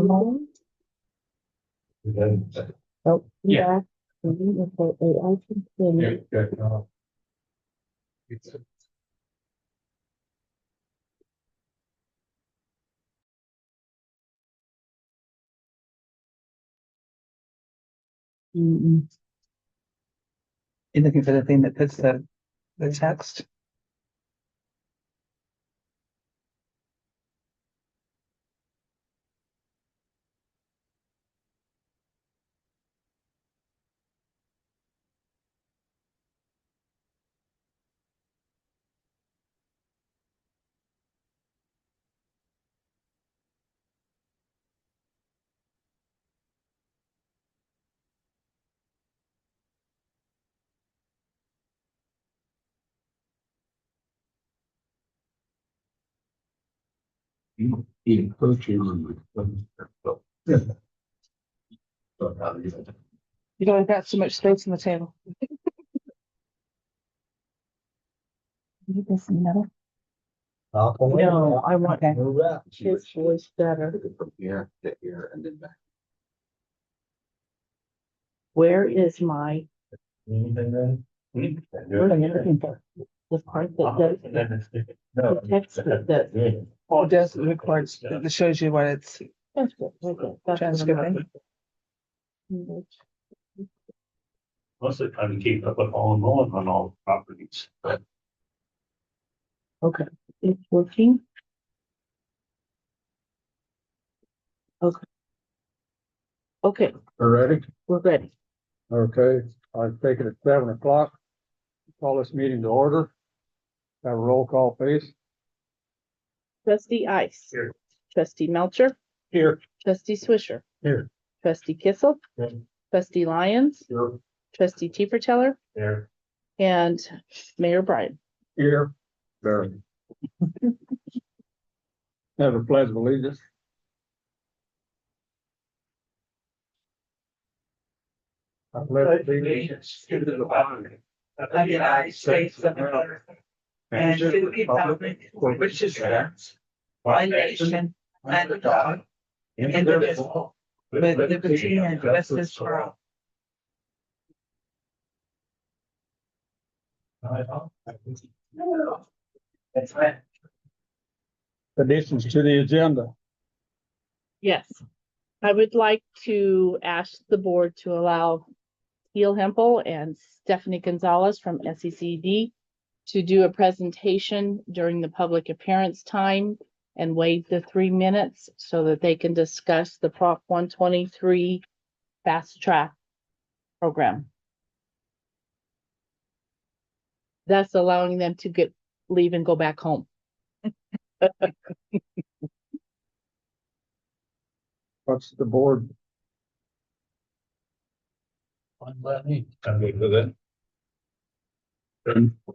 Oh, Yeah. You looking for the thing that puts the text? You You don't got so much space on the table. Need this in the middle? No, I want his voice better. From here to here and then back. Where is my, Anything then? what are you looking for? The part that No. the text that. Oh, it does, it records, it shows you what it's. That's good, okay. That's what I'm Transcripting. looking for. Mostly trying to keep up with all mowing on all properties. Okay, it's working. Okay. Okay, We're ready? we're ready. Okay, I've taken it 7 o'clock. Call this meeting to order. Have a roll call, please. Trustee Ice. Here. Trustee Melcher. Here. Trustee Swisher. Here. Trustee Kissel. Here. Trustee Lyons. Here. Trustee Teeperteller. There. And Mayor Bryan. Here. There. Have a pledge of allegiance. I pledge allegiance to the flag of the United States of America and to the republic for which it stands, one nation, under God, indivisible, with liberty and justice for all. That's right. Additions to the agenda. Yes, I would like to ask the board to allow Teal Hempel and Stephanie Gonzalez from SECD to do a presentation during the public appearance time and waive the 3 minutes so that they can discuss the Prop 123 fast track program. Thus allowing them to leave and go back home. What's the board? I'm good with it.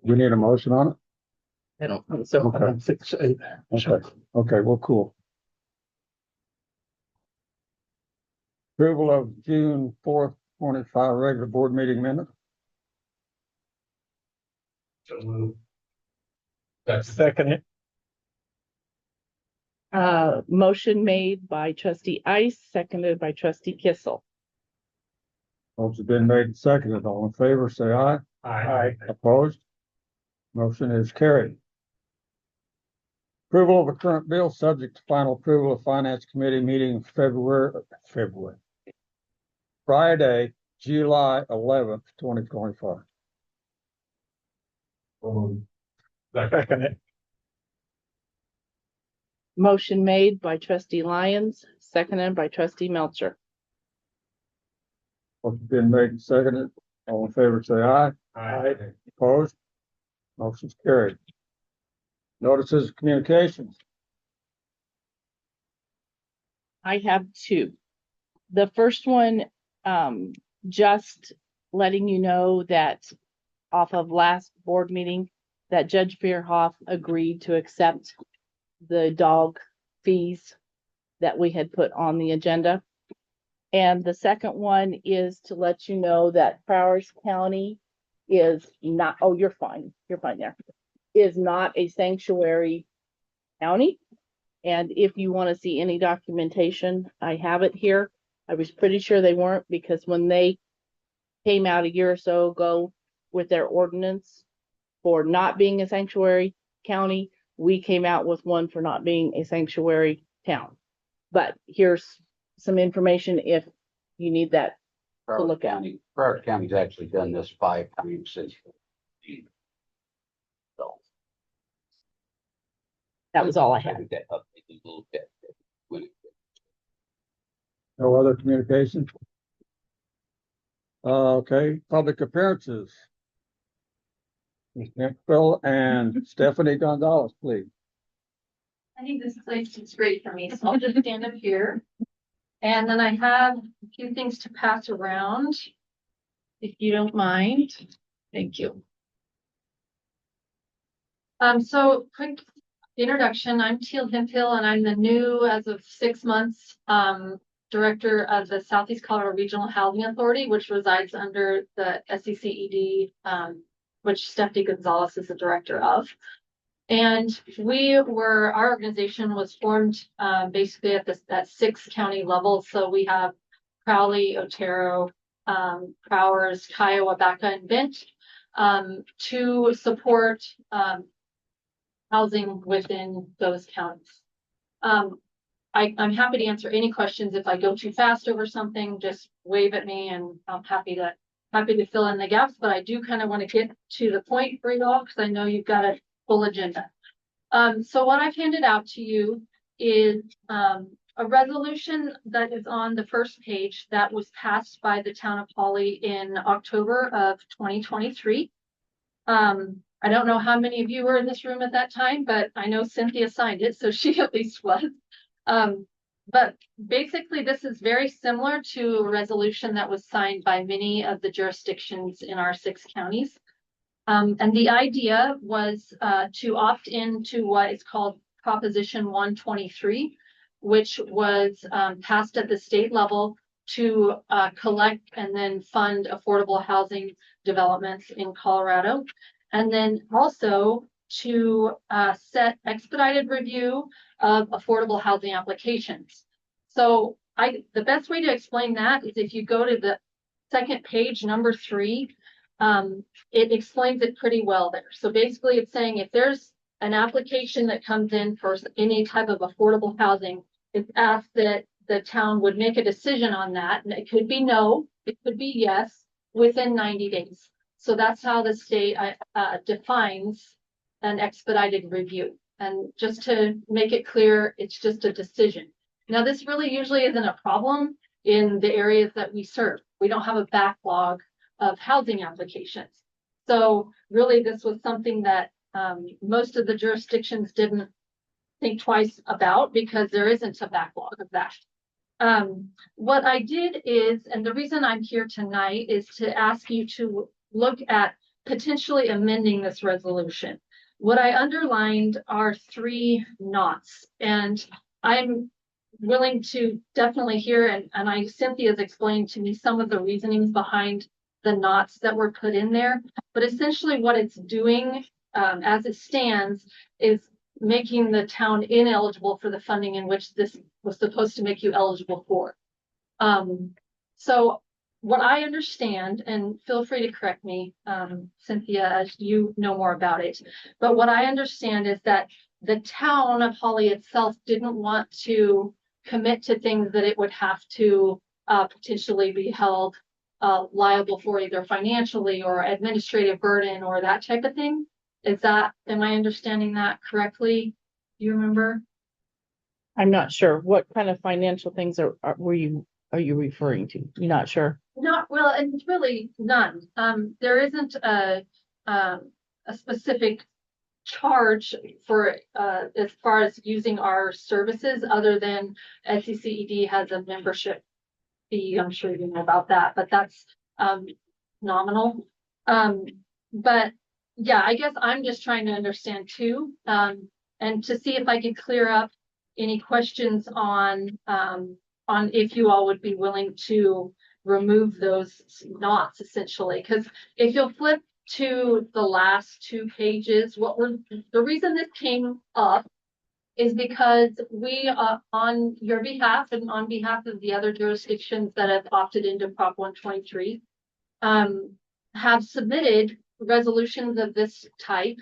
We need a motion on it? I don't think so. Okay. I don't think so either. Okay, well, cool. Approval of June 4th, 25 regular board meeting minutes. So move. That's second. Motion made by trustee Ice, seconded by trustee Kissel. Motion's been made and seconded. All in favor, say aye. Aye. Opposed? Motion is carried. Approval of a current bill subject to final approval of Finance Committee meeting Friday, July 11th, 2025. Second. Motion made by trustee Lyons, seconded by trustee Melcher. Motion's been made and seconded. All in favor, say aye. Aye. Opposed? Motion's carried. Notices of communications. I have two. The first one, just letting you know that off of last board meeting, that Judge Bierhoff agreed to accept the dog fees that we had put on the agenda. And the second one is to let you know that Prowers County is not, oh, you're fine there, is not a sanctuary county. And if you want to see any documentation, I have it here. I was pretty sure they weren't, because when they came out a year or so ago with their ordinance for not being a sanctuary county, we came out with one for not being a sanctuary town. But here's some information if you need that to look at. Broward County's actually done this 5 times since. So. That was all I had. That updated a little bit when it- No other communication? Okay, public appearances. Ms. Nickville and Stephanie Gonzalez, please. I think this place is great for me, so I'll just stand up here. And then I have a few things to pass around, if you don't mind. Thank you. So quick introduction. I'm Teal Hemphill, and I'm the new, as of 6 months, director of the Southeast Colorado Regional Housing Authority, which resides under the SECED, which Stephanie Gonzalez is the director of. And our organization was formed basically at that 6 county level. So we have Crowley, Otero, Prowers, Kiowa, Baca, and Bent to support housing within those counties. I'm happy to answer any questions. If I go too fast over something, just wave at me and I'm happy to fill in the gaps, but I do kind of want to get to the point for you all because I know you've got a full agenda. So what I've handed out to you is a resolution that is on the first page that was passed by the town of Holly in October of 2023. I don't know how many of you were in this room at that time, but I know Cynthia signed it, so she at least was. But basically, this is very similar to a resolution that was signed by many of the jurisdictions in our 6 counties. And the idea was to opt into what is called Proposition 123, which was passed at the state level to collect and then fund affordable housing developments in Colorado. And then also to set expedited review of affordable housing applications. So the best way to explain that is if you go to the second page, number 3, it explains it pretty well there. So basically it's saying if there's an application that comes in for any type of affordable housing, it's asked that the town would make a decision on that. And it could be no, it could be yes, within 90 days. So that's how the state defines an expedited review. And just to make it clear, it's just a decision. Now, this really usually isn't a problem in the areas that we serve. We don't have a backlog of housing applications. So really, this was something that most of the jurisdictions didn't think twice about because there isn't a backlog of that. What I did is, and the reason I'm here tonight is to ask you to look at potentially amending this resolution. What I underlined are 3 knots, and I'm willing to definitely hear, and Cynthia's explained to me some of the reasonings behind the knots that were put in there. But essentially what it's doing as it stands is making the town ineligible for the funding in which this was supposed to make you eligible for. So what I understand, and feel free to correct me, Cynthia, as you know more about it, but what I understand is that the town of Holly itself didn't want to commit to things that it would have to potentially be held liable for either financially or administrative burden or that type of thing. Am I understanding that correctly? Do you remember? I'm not sure. What kind of financial things are you referring to? You're not sure? Not well, and really none. There isn't a specific charge for as far as using our services, other than SECED has a membership fee. I'm sure you know about that, but that's nominal. But yeah, I guess I'm just trying to understand too, and to see if I could clear up any questions on if you all would be willing to remove those knots, essentially. Because if you'll flip to the last 2 pages, the reason this came up is because we, on your behalf and on behalf of the other jurisdictions that have opted into Prop 123, have submitted resolutions of this type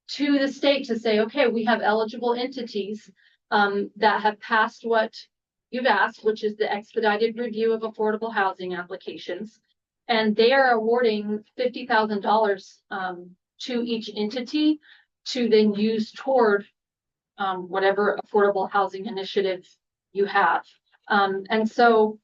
to the state to say, okay, we have eligible entities that have passed what you've asked, which is the expedited review of affordable housing applications. And they are awarding $50,000 to each entity to then use toward whatever affordable housing initiative you have. And so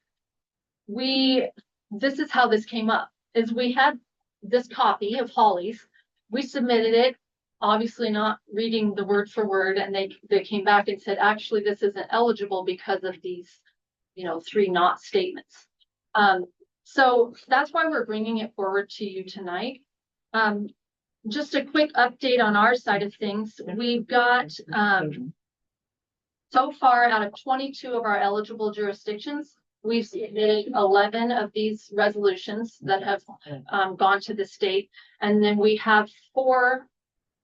this is how this came up, is we had this copy of Holly's, we submitted it, obviously not reading the word for word, and they came back and said, actually, this isn't eligible because of these, 3 not statements. So that's why we're bringing it forward to you tonight. Just a quick update on our side of things. We've got, so far out of 22 of our eligible jurisdictions, we've submitted 11 of these resolutions that have gone to the state. And then we have 4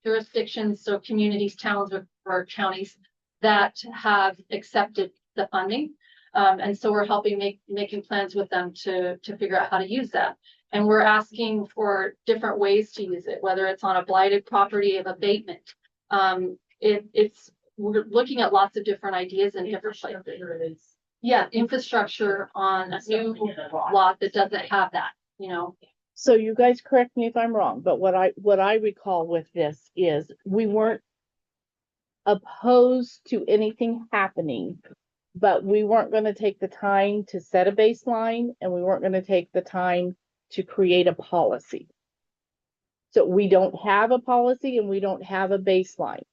jurisdictions, so communities, towns, or counties that have accepted the funding. And so we're helping making plans with them to figure out how to use that. And we're asking for different ways to use it, whether it's on a blighted property of abatement. We're looking at lots of different ideas and different places. Yeah, infrastructure on a new lot that doesn't have that, So you guys correct me if I'm wrong, but what I recall with this is we weren't opposed to anything happening, but we weren't going to take the time to set a baseline, and we weren't going to take the time to create a policy. So we don't have a policy and we don't have a baseline,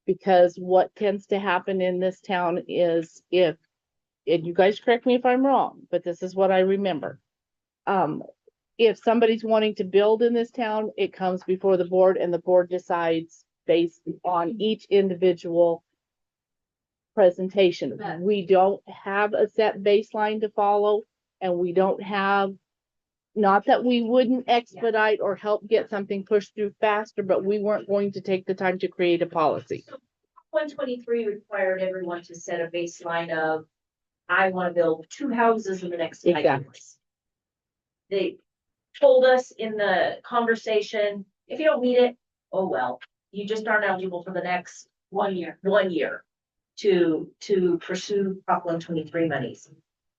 because what tends to happen in this town is and you guys correct me if I'm wrong, but this is what I remember. If somebody's wanting to build in this town, it comes before the board and the board decides based on each individual presentation. We don't have a set baseline to follow, and we don't have, not that we wouldn't expedite or help get something pushed through faster, but we weren't going to take the time to create a policy. 123 required everyone to set a baseline of, I want to build 2 houses in the next 5 years. They told us in the conversation, if you don't meet it, oh well, you just aren't eligible for the next 1 year to pursue Prop 123 monies.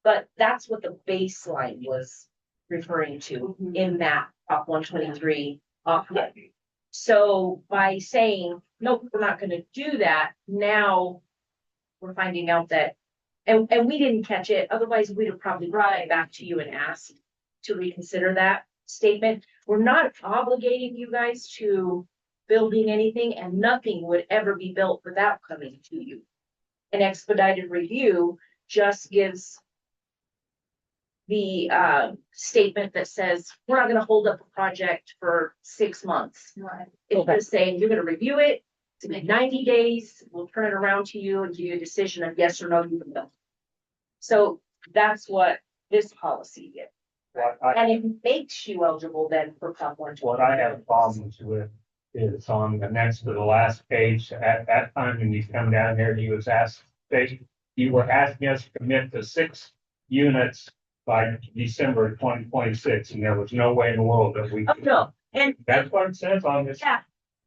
But that's what the baseline was referring to in that Prop 123 offer. So by saying, nope, we're not going to do that, now we're finding out that, and we didn't catch it, otherwise we'd have probably brought it back to you and asked to reconsider that statement. We're not obligating you guys to building anything, and nothing would ever be built without coming to you. An expedited review just gives the statement that says, we're not going to hold up a project for 6 months. Right. It's just saying, you're going to review it, it's going to be 90 days, we'll turn it around to you and give you a decision of yes or no, you can build. So that's what this policy is. And it makes you eligible then for Prop 123. What I have problems with is on the next to the last page. At that time, when you come down here, you were asking us to commit to 6 units by December 2026, and there was no way in the world that we could. No, and That's what it says on this. yeah,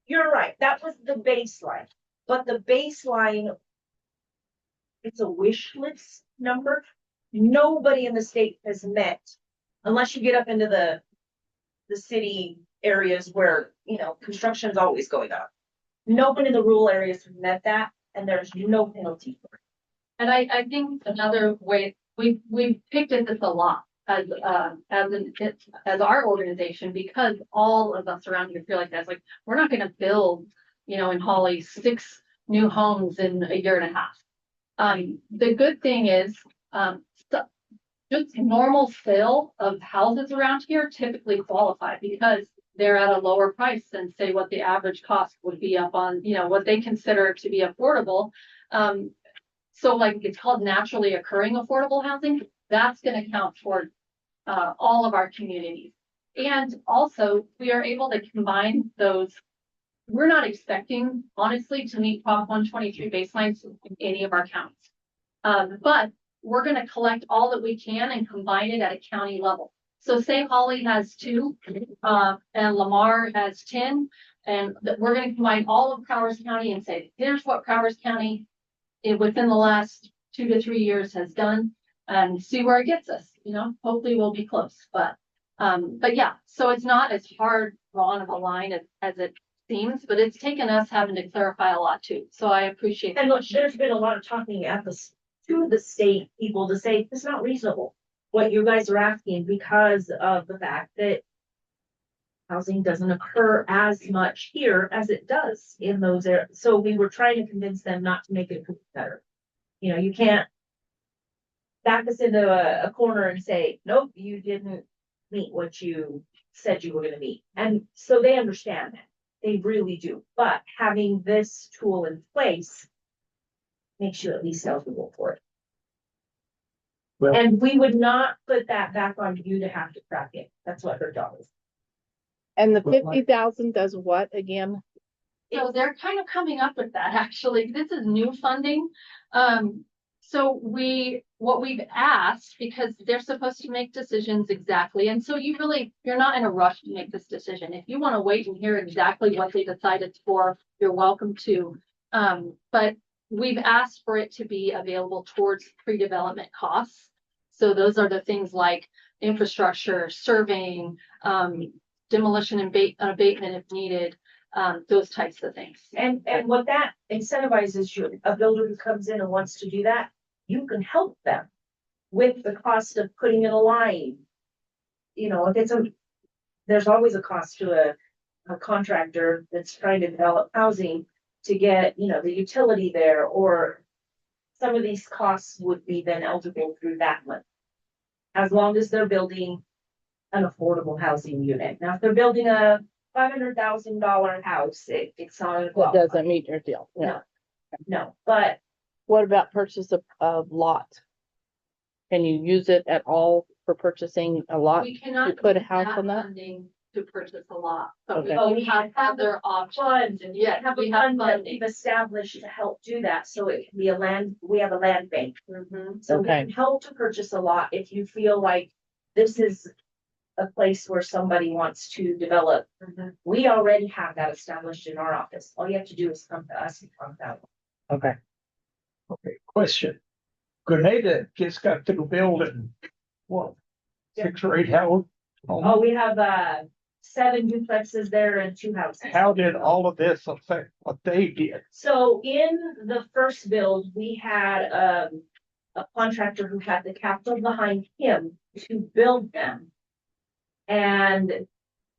you're right. That was the baseline. But the baseline, it's a wish list number. Nobody in the state has met, unless you get up into the city areas where, construction is always going on. Nobody in the rural areas has met that, and there's no penalty for it. And I think another way, we've picked at this a lot as our organization, because all of us around here feel like that's like, we're not going to build, in Holly 6 new homes in a year and a half. The good thing is, just normal sale of houses around here typically qualify because they're at a lower price than, say, what the average cost would be up on, what they consider to be affordable. So like it's called naturally occurring affordable housing. That's going to count toward all of our communities. And also we are able to combine those we're not expecting, honestly, to meet Prop 123 baselines in any of our counties. But we're gonna collect all that we can and combine it at a county level. So say Holly has 2, and Lamar has 10, and we're gonna combine all of Powers County and say, here's what Powers County within the last 2 to 3 years has done, and see where it gets us, hopefully we'll be close, but yeah, so it's not as hard drawn of a line as it seems, but it's taken us having to clarify a lot too, so I appreciate that. And look, there's been a lot of talking at to the state people to say, it's not reasonable what you guys are asking because of the fact that housing doesn't occur as much here as it does in those areas. So we were trying to convince them not to make it better. You can't back us into a corner and say, nope, you didn't meet what you said you were gonna meet. And so they understand that. They really do. But having this tool in place makes you at least eligible for it. Well- And we would not put that back on you to have to crack it. That's what her job is. And the But my- 50,000 does what again? So they're kind of coming up with that, actually. This is new funding. So what we've asked, because they're supposed to make decisions exactly, and so you're not in a rush to make this decision. If you want to wait and hear exactly what they decided for, you're welcome to. But we've asked for it to be available towards pre-development costs. So those are the things like infrastructure, surveying, demolition and abatement if needed, those types of things. And what that incentivizes you, a builder who comes in and wants to do that, you can help them with the cost of putting in a line. If there's always a cost to a contractor that's trying to develop housing to get, the utility there, or some of these costs would be then eligible through that one. As long as they're building an affordable housing unit. Now, if they're building a $500,000 house, it's not. That doesn't meet your deal. No. No, but What about purchase of lot? Can you use it at all for purchasing a lot? We cannot put a use house on that? funding to purchase a lot, but Okay. we have other options, and yeah, have we a have fund that funding. we've established to help do that, so it can be we have a land bank. Mhm. So we Okay. can help to purchase a lot if you feel like this is a place where somebody wants to develop. Mhm. We already have that established in our office. All you have to do is come to us and talk about it. Okay. Okay, question. Grenada just got through building, what, 6 or 8 houses? Oh, we have 7 duplexes there and 2 houses. How did all of this affect what they did? So in the first build, we had a contractor who had the capital behind him to build them. And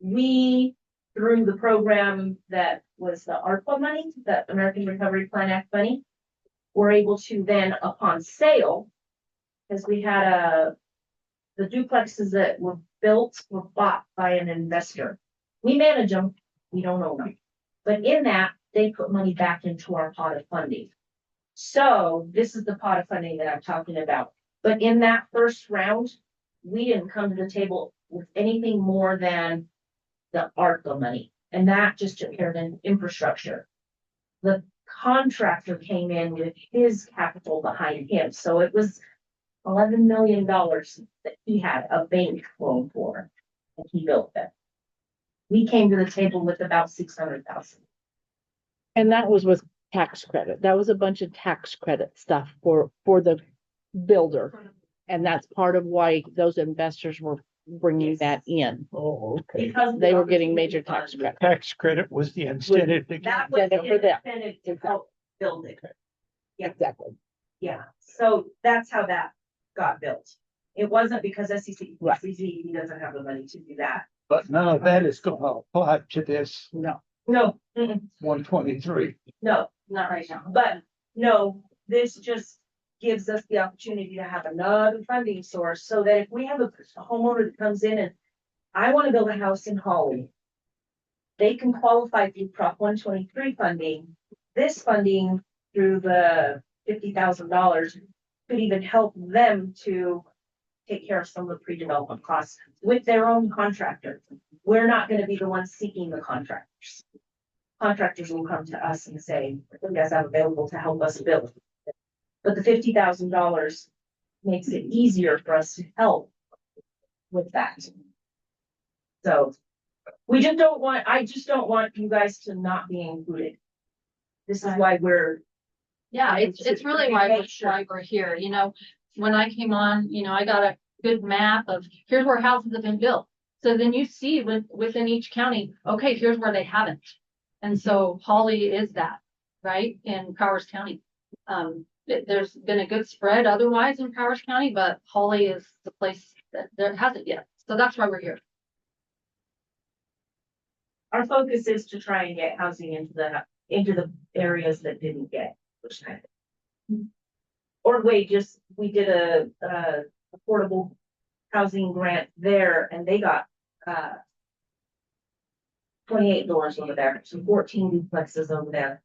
we, through the program that was the ARPA money, the American Recovery Plan Act money, were able to then, upon sale, because we had the duplexes that were built were bought by an investor. We manage them, we don't own them. But in that, they put money back into our pot of funding. So this is the pot of funding that I'm talking about. But in that first round, we didn't come to the table with anything more than the ARPA money. And that just took care of infrastructure. The contractor came in with his capital behind him. So it was $11 million that he had a bank loan for, and he built it. We came to the table with about 600,000. And that was with tax credit. That was a bunch of tax credit stuff for the builder. And that's part of why those investors were bringing that in. Oh, okay. Because They were getting major tax credit. credit. Tax credit was the incentive to That get. was Incentive for them. incentive to help build it. Exactly. Yeah, so that's how that got built. It wasn't because Right. SEC doesn't have the money to do that. But none of that is gonna apply to this No. No, 123. no, Not right now. but no, this just gives us the opportunity to have another funding source so that if we have a homeowner that comes in and I want to build a house in Holly, they can qualify through Prop 123 funding. This funding through the $50,000 could even help them to take care of some of the pre-development costs with their own contractor. We're not going to be the ones seeking the contractors. contractors will come to us and say, you guys have available to help us build. But the $50,000 makes it easier for us to help with that. So I just don't want you guys to not be included. This is why we're, Yeah, it's really why we're here, you know, when I came on, you know, I got a good map of here's where houses have been built. So then you see within each county, okay, here's where they haven't. And so Holly is that, right, in Powers County. There's been a good spread otherwise in Powers County, but Holly is the place that there hasn't yet. So that's why we're here. our focus is to try and get housing into the areas that didn't get. Or wait, we did a affordable housing grant there and they got 28 doors over there, so 14 duplexes over there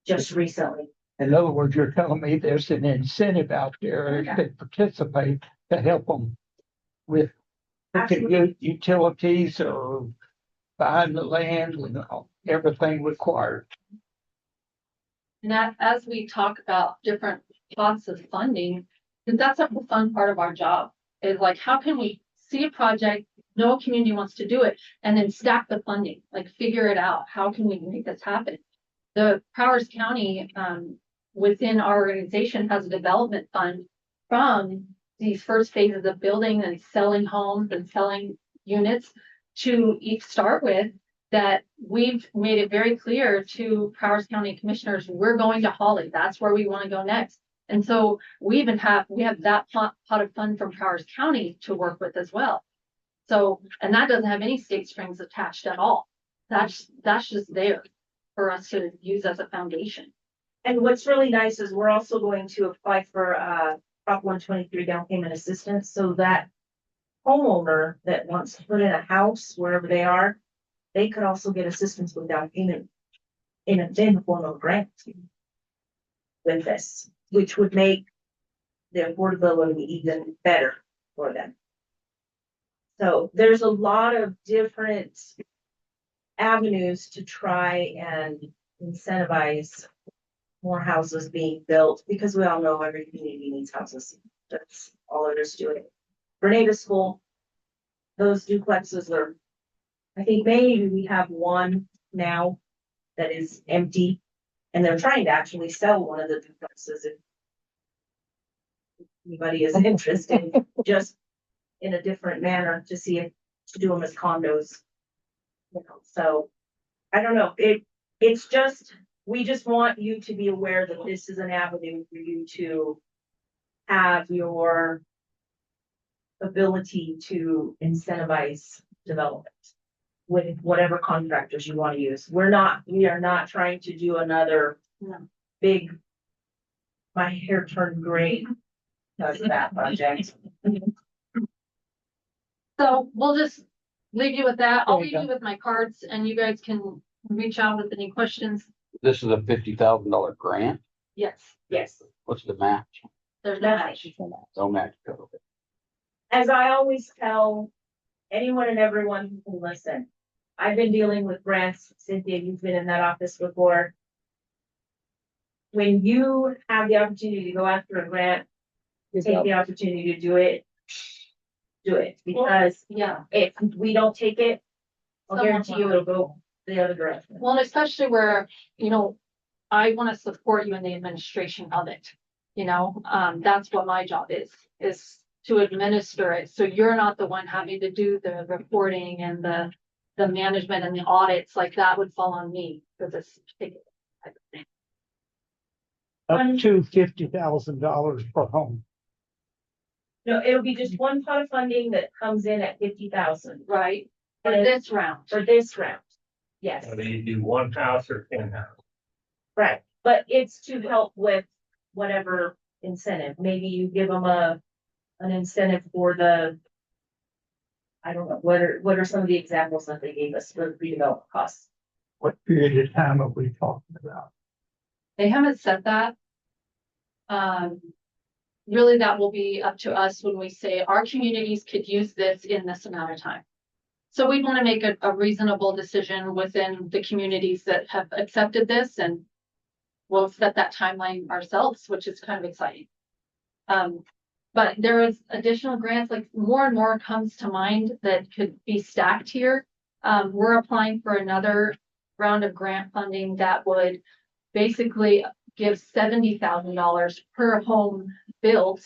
just recently. In other words, you're telling me there's an incentive out there if they participate to help them with utilities or buying the land and everything required. And that, as we talk about different pots of funding, because that's the fun part of our job, is like, how can we see a project, know a community wants to do it, and then stack the funding, like figure it out. How can we make this happen? The Powers County, within our organization, has a development fund from these first phases of building and selling homes and selling units to each start with, that we've made it very clear to Powers County commissioners, we're going to Holly. That's where we want to go next. And so we have that pot of fund from Powers County to work with as well. So, and that doesn't have any state strings attached at all. That's just there for us to use as a foundation. And what's really nice is we're also going to apply for Prop 123 down payment assistance, so that homeowner that wants to put in a house wherever they are, they could also get assistance with down payment in the form of grant with this, which would make the affordability even better for them. So there's a lot of different avenues to try and incentivize more houses being built, because we all know every community needs houses. That's all there is to it. Grenada School, those duplexes are, I think maybe we have one now that is empty, and they're trying to actually sell one of the duplexes if anybody is interested, just in a different manner to see if to do them as condos. You know, so I don't know. It's just, we just want you to be aware that this is an avenue for you to have your ability to incentivize development with whatever contractors you want to use. We are not trying to do another big, my hair turned gray because of that project. So we'll just leave you with that. I'll leave you with my cards and you guys can reach out with any questions. This is a $50,000 grant. Yes, Yes. What's the match? there's no match. No match. As I always tell anyone and everyone who can listen, I've been dealing with grants. Cynthia, you've been in that office before. When you have the opportunity to go after a grant, take the opportunity to do it. Do it, because Yeah. if we don't take it, I'll Someone guarantee you it'll go the other direction. Well, and especially where, you know, I want to support you in the administration of it. You know, that's what my job is to administer it. So you're not the one having to do the reporting and the management and the audits, like that would fall on me for this particular type of thing. Up to $50,000 per home. No, it'll be just one pot of funding that comes in at 50,000 Right, for And- this round. for this round. Yes, Whether you do one house or 10 houses. right. But it's to help with whatever incentive. Maybe you give them an incentive for I don't know, what are some of the examples that they gave us for the redevelopment costs? What period of time are we talking about? They haven't said that. Really, that will be up to us when we say our communities could use this in this amount of time. So we want to make a reasonable decision within the communities that have accepted this, and we'll set that timeline ourselves, which is kind of exciting. But there is additional grants, like more and more comes to mind that could be stacked here. We're applying for another round of grant funding that would basically give $70,000 per home built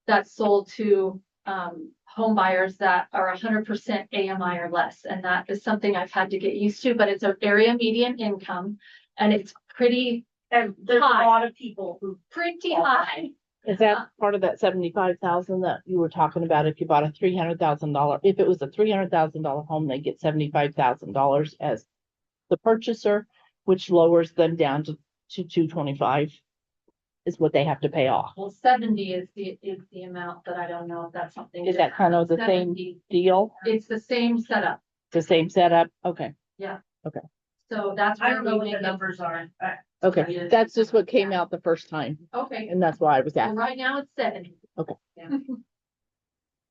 that's sold to home buyers that are 100% AMI or less. And that is something I've had to get used to, but it's an area median income and it's pretty And there's a Hi. lot of people who, high. Is that part of that 75,000 that you were talking about? If you bought a $300,000, if it was a $300,000 home, they get $75,000 as the purchaser, which lowers them down to 225 is what they have to pay off. Well, 70 is the amount, but I don't know if that's something. Is that kind of the same 70, deal? it's the same setup. The same setup? Okay, So that's I where don't know we what make the it. numbers are. okay. That's just what came out the first time. Okay, And that's why I was well, asking. right now it's 70. Okay. Yeah.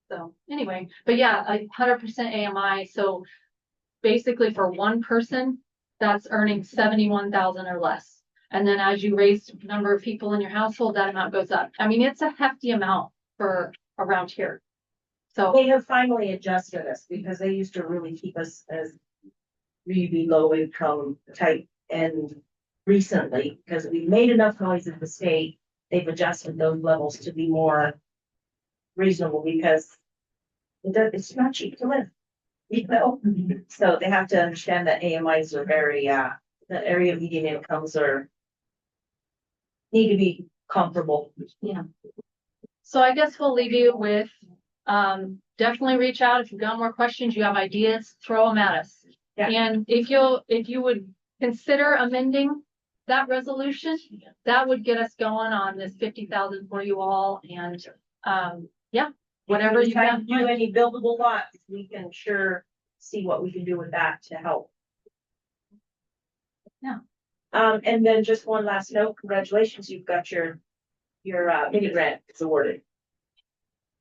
So anyway, but yeah, 100% AMI. So basically for one person, that's earning 71,000 or less. And then as you raise the number of people in your household, that amount goes up. I mean, it's a hefty amount for around here. So They have finally adjusted us because they used to really keep us as really low income type. And recently, because we made enough noise in the state, they've adjusted those levels to be more reasonable because it's not cheap to live. You know, so they have to understand that AMIs are very, the area median incomes need to be comparable. yeah. So I guess we'll leave you with, definitely reach out. If you've got more questions, you have ideas, throw them at us. Yeah. And if you would consider amending that resolution, that would get us going on this 50,000 for you all. And, yeah, whatever you If can we do any buildable lots, we can sure see what we can do with that to help. Yeah. And then just one last note, congratulations, you've got your mini grant is awarded.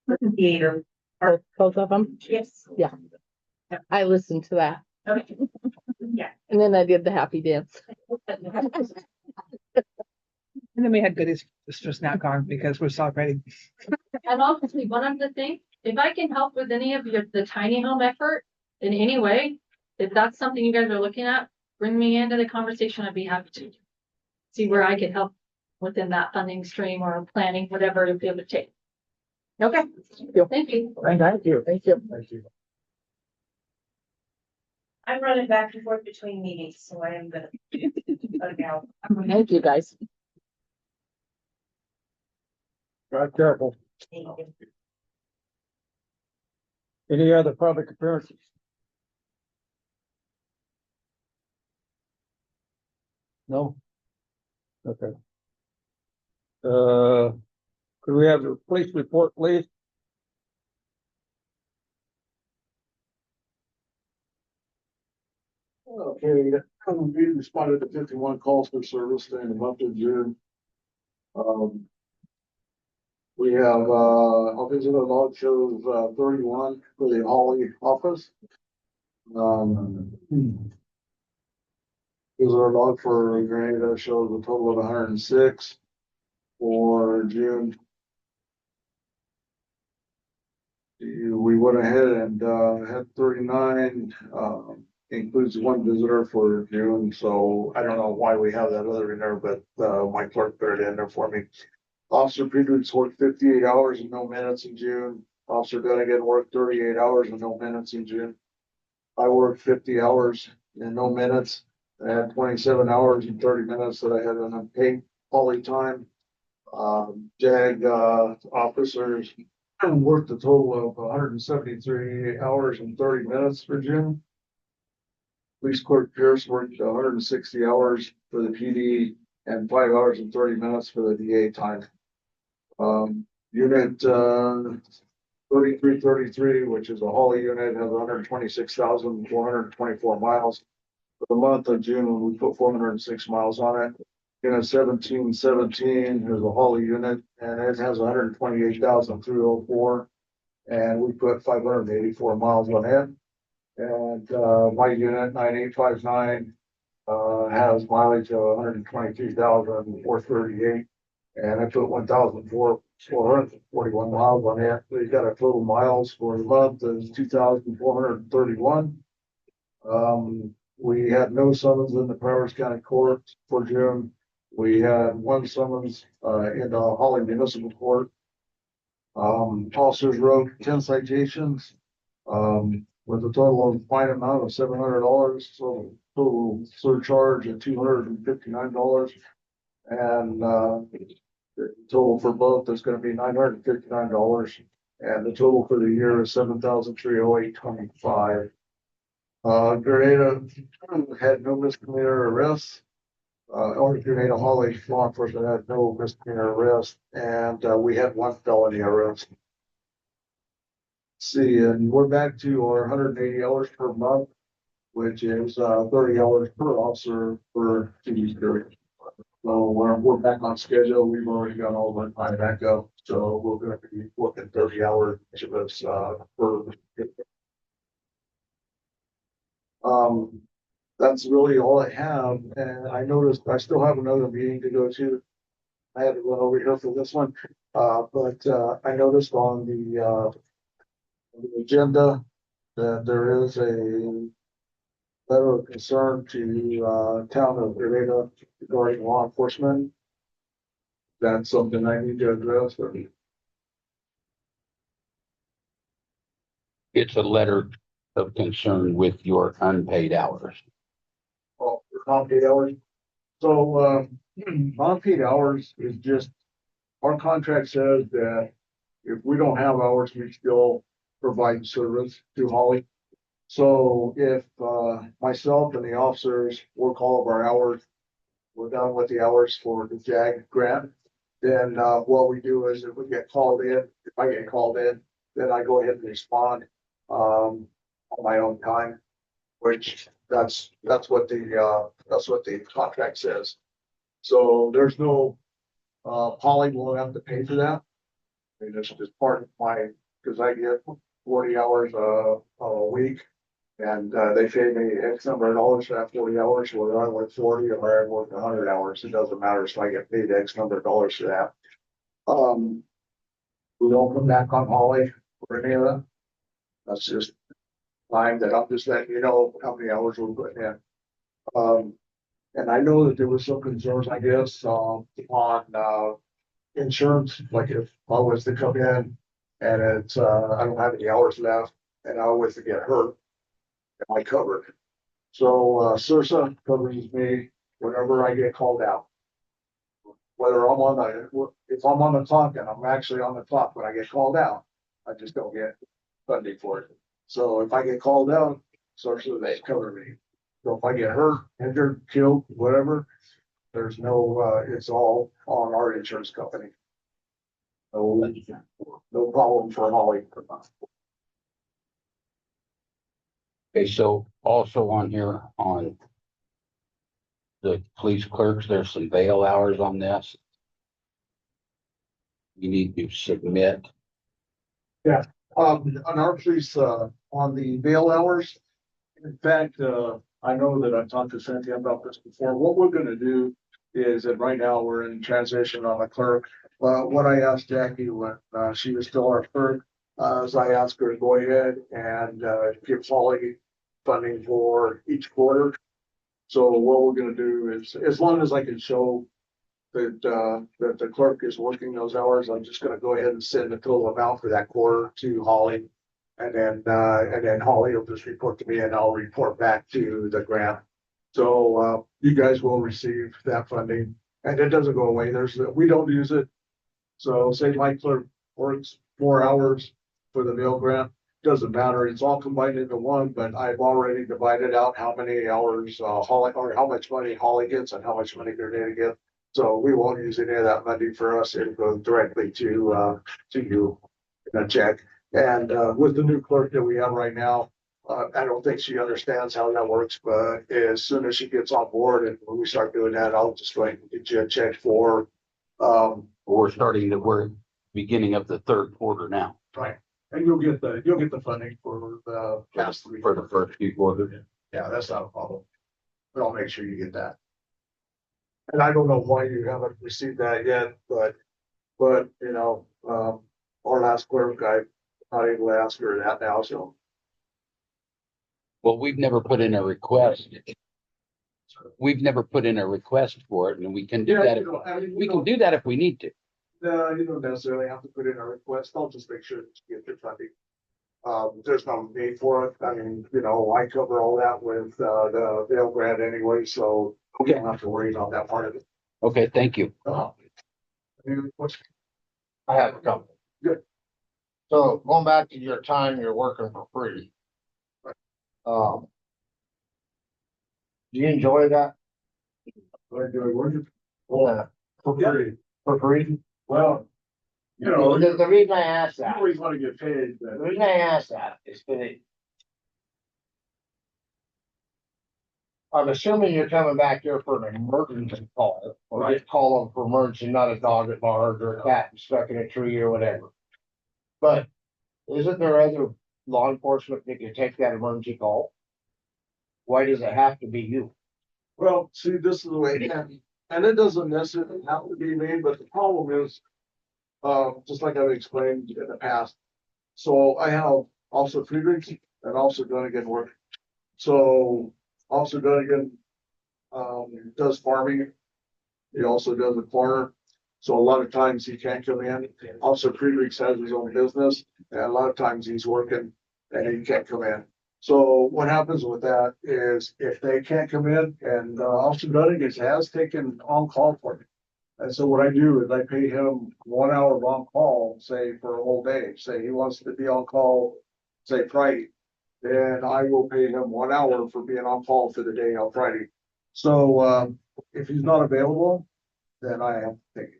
For the theater, Both of them? yes. I listened to that. Okay. Yeah. And then I did the happy dance. And then we had goodies, it's just not gone because we're celebrating. And obviously, one of the things, if I can help with any of the tiny home effort in any way, if that's something you guys are looking at, bring me into the conversation. I'd be happy to see where I can help within that funding stream or planning, whatever it would take. Okay, thank you. Thank you. Thank you. Thank you. I'm running back and forth between meetings, so I am gonna. Okay, I'll- Thank you, guys. Drive careful. Any other public appearances? No? Okay. Could we have the police report, please? Okay, we responded to 51 calls for service during the month of June. We have, our visitor log shows, 31 for the Holly office. Visitor log for Grenada shows a total of 106 for June. We went ahead and, had 39, includes one visitor for June, so I don't know why we have that other in there, but my clerk put it in there for me. Officer Pedro's worked 58 hours and no minutes in June. Officer Dunnigan worked 38 hours and no minutes in June. I worked 50 hours and no minutes. I had 27 hours and 30 minutes that I had an unpaid poly time. JAG officers worked a total of 173 hours and 30 minutes for June. Police Clerk Pierce worked 160 hours for the PD and 5 hours and 30 minutes for the DA time. Unit 3333, which is a Holly unit, has 126,424 miles. For the month of June, we put 406 miles on it. Unit 1717 is a Holly unit, and it has 128,304, and we put 584 miles on it. And, my unit 9859 has mileage of 122,438. And I put 1,441 miles on it. We got a total miles for the month is 2,431. We had no summons in the Powers County Court for June. We had one summons, in the Holly Municipal Court. Officers wrote 10 citations, with a total of fine amount of $700, so total surcharge of $259. And, the total for both is gonna be $959. And the total for the year is $7,308.25. Grenada had no misdemeanor arrests. Only Grenada Holly law enforcement had no misdemeanor arrest, and, we had one felony arrest. See, and we're back to our 180 hours per month, which is, 30 hours per officer per 2 week period. So we're back on schedule. We've already got all the time back up, so we're gonna be working 30 hours each of us, per. That's really all I have, and I noticed I still have another meeting to go to. I had to run over here for this one, but I noticed on the agenda that there is a letter of concern to town of Grenada regarding law enforcement. That's something I need to address. It's a letter of concern with your unpaid hours. Oh, for unpaid hours. So, unpaid hours is just, our contract says that if we don't have hours, we still provide service to Holly. So if, myself and the officers work all of our hours, we're done with the hours for the JAG grant, then, what we do is if we get called in, if I get called in, then I go ahead and respond, on my own time, which that's what the contract says. So there's no, Holly won't have to pay for that. I mean, it's just part of my, because I get 40 hours a week. And, they pay me X number of dollars for that 40 hours, whether I work 40 or I work 100 hours, it doesn't matter, so I get paid X number of dollars for that. We don't come back on Holly for any of that. That's just time that I'm just letting you know how many hours we're putting in. And I know that there was some concerns, I guess, on, insurance, like if I was to come in and it's, I don't have any hours left and I was to get hurt, am I covered? So, Sursa covers me whenever I get called out. Whether I'm on the, if I'm on the clock and I'm actually on the clock when I get called out, I just don't get funding for it. So if I get called out, Sursa, they cover me. So if I get hurt, injured, killed, whatever, there's no, it's all on our insurance company. No problem for Holly. Okay, so also on here on the police clerks, there's some bail hours on this. You need to submit. On our police, on the bail hours, in fact, I know that I've talked to Cynthia about this before. What we're gonna do is that right now we're in transition on the clerk. What I asked Jackie when, she was still our clerk, is I asked her to go ahead and, give Holly funding for each quarter. So what we're gonna do is, as long as I can show that the clerk is working those hours, I'm just gonna go ahead and send the total amount for that quarter to Holly. And then Holly will just report to me and I'll report back to the grant. So, you guys will receive that funding and it doesn't go away. We don't use it. So say my clerk works 4 hours for the meal grant, doesn't matter. It's all combined into one, but I've already divided out how many hours, Holly, or how much money Holly gets and how much money Grenada gets. So we won't use any of that money for us. It'll go directly to you in a check. And, with the new clerk that we have right now, I don't think she understands how that works, but as soon as she gets on board and when we start doing that, I'll just go ahead and get you a check for, We're beginning of the third quarter now. right. And you'll get the funding for the past three. For the first few quarters. Yeah, that's not a problem. But I'll make sure you get that. And I don't know why you haven't received that yet, but, you know, our last clerk, I'm not able to ask her that now, so. Well, we've never put in a request. We've never put in a request for it, and we can do that. We can do that if we need to. No, you don't necessarily have to put in a request. I'll just make sure that you get your funding. There's no need for it. I mean, you know, I cover all that with, the Vail grant anyway, so you don't have to worry about that part of it. Okay, thank you. Any other questions? I have a couple. Good. So going back to your time you're working for free. Do you enjoy that? Like, working Yeah. for free. For free? Well, you know, The reason I ask you that, always want to get paid, the but reason I ask that is that I'm assuming you're coming back here for an emergency call, or just call them for emergency, not a dog at large or a cat stuck in a tree or whatever. But isn't there other law enforcement that can take that emergency call? Why does it have to be you? well, see, this is the way it happens. And it doesn't necessarily have to be me, but the problem is, just like I've explained in the past. So I have Officer Friedrichs and Officer Dunnigan work. So Officer Dunnigan, does farming. He also does the corner. So a lot of times he can't come in. Officer Friedrichs has his own business, and a lot of times he's working and he can't come in. So what happens with that is if they can't come in, and Officer Dunnigan has taken on call for me. And so what I do is I pay him 1 hour of on call, say for a whole day. Say he wants to be on call, say Friday. Then I will pay him 1 hour for being on call for the day on Friday. So if he's not available, then I have to take it.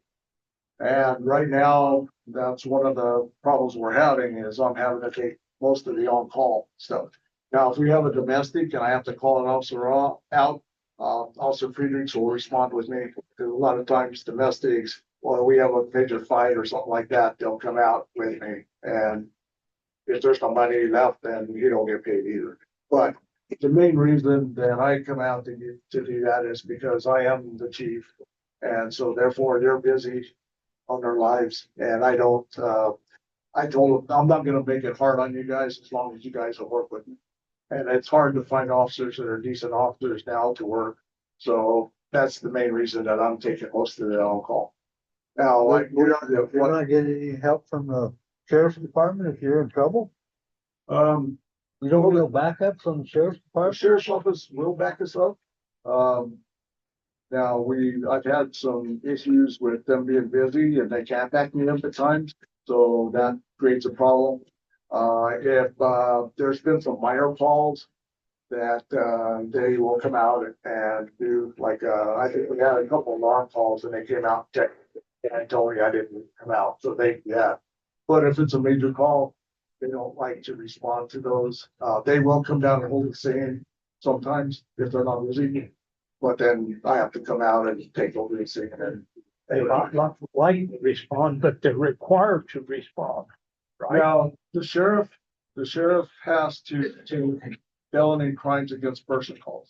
And right now, that's one of the problems we're having is I'm having to take most of the on-call stuff. Now, if we have a domestic and I have to call an officer out, Officer Friedrichs will respond with me. Because a lot of times domestics, or we have a major fight or something like that, they'll come out with me. And if there's no money left, then you don't get paid either. But the main reason that I come out to do that is because I am the chief. And so therefore they're busy on their lives, and I don't, I told them, I'm not gonna make it hard on you guys as long as you guys will work with me. And it's hard to find officers that are decent officers now to work, so that's the main reason that I'm taking most of the on-call. Now, like, You're not getting any help from the sheriff's department if you're in trouble? You don't get no backup from the sheriff's the department? sheriff's office will back us up. Now I've had some issues with them being busy and they can't back me up at times, so that creates a problem. If there's been some minor calls that they will come out and do, like, I think we had a couple of long calls and they came out and checked and told me I didn't come out, so yeah. But if it's a major call, they don't like to respond to those. They will come down and hold the scene sometimes if they're not busy. But then I have to come out and take over the scene and. They might not like to respond, but they're required to respond, right? Now, the sheriff has to take felony crimes against person calls.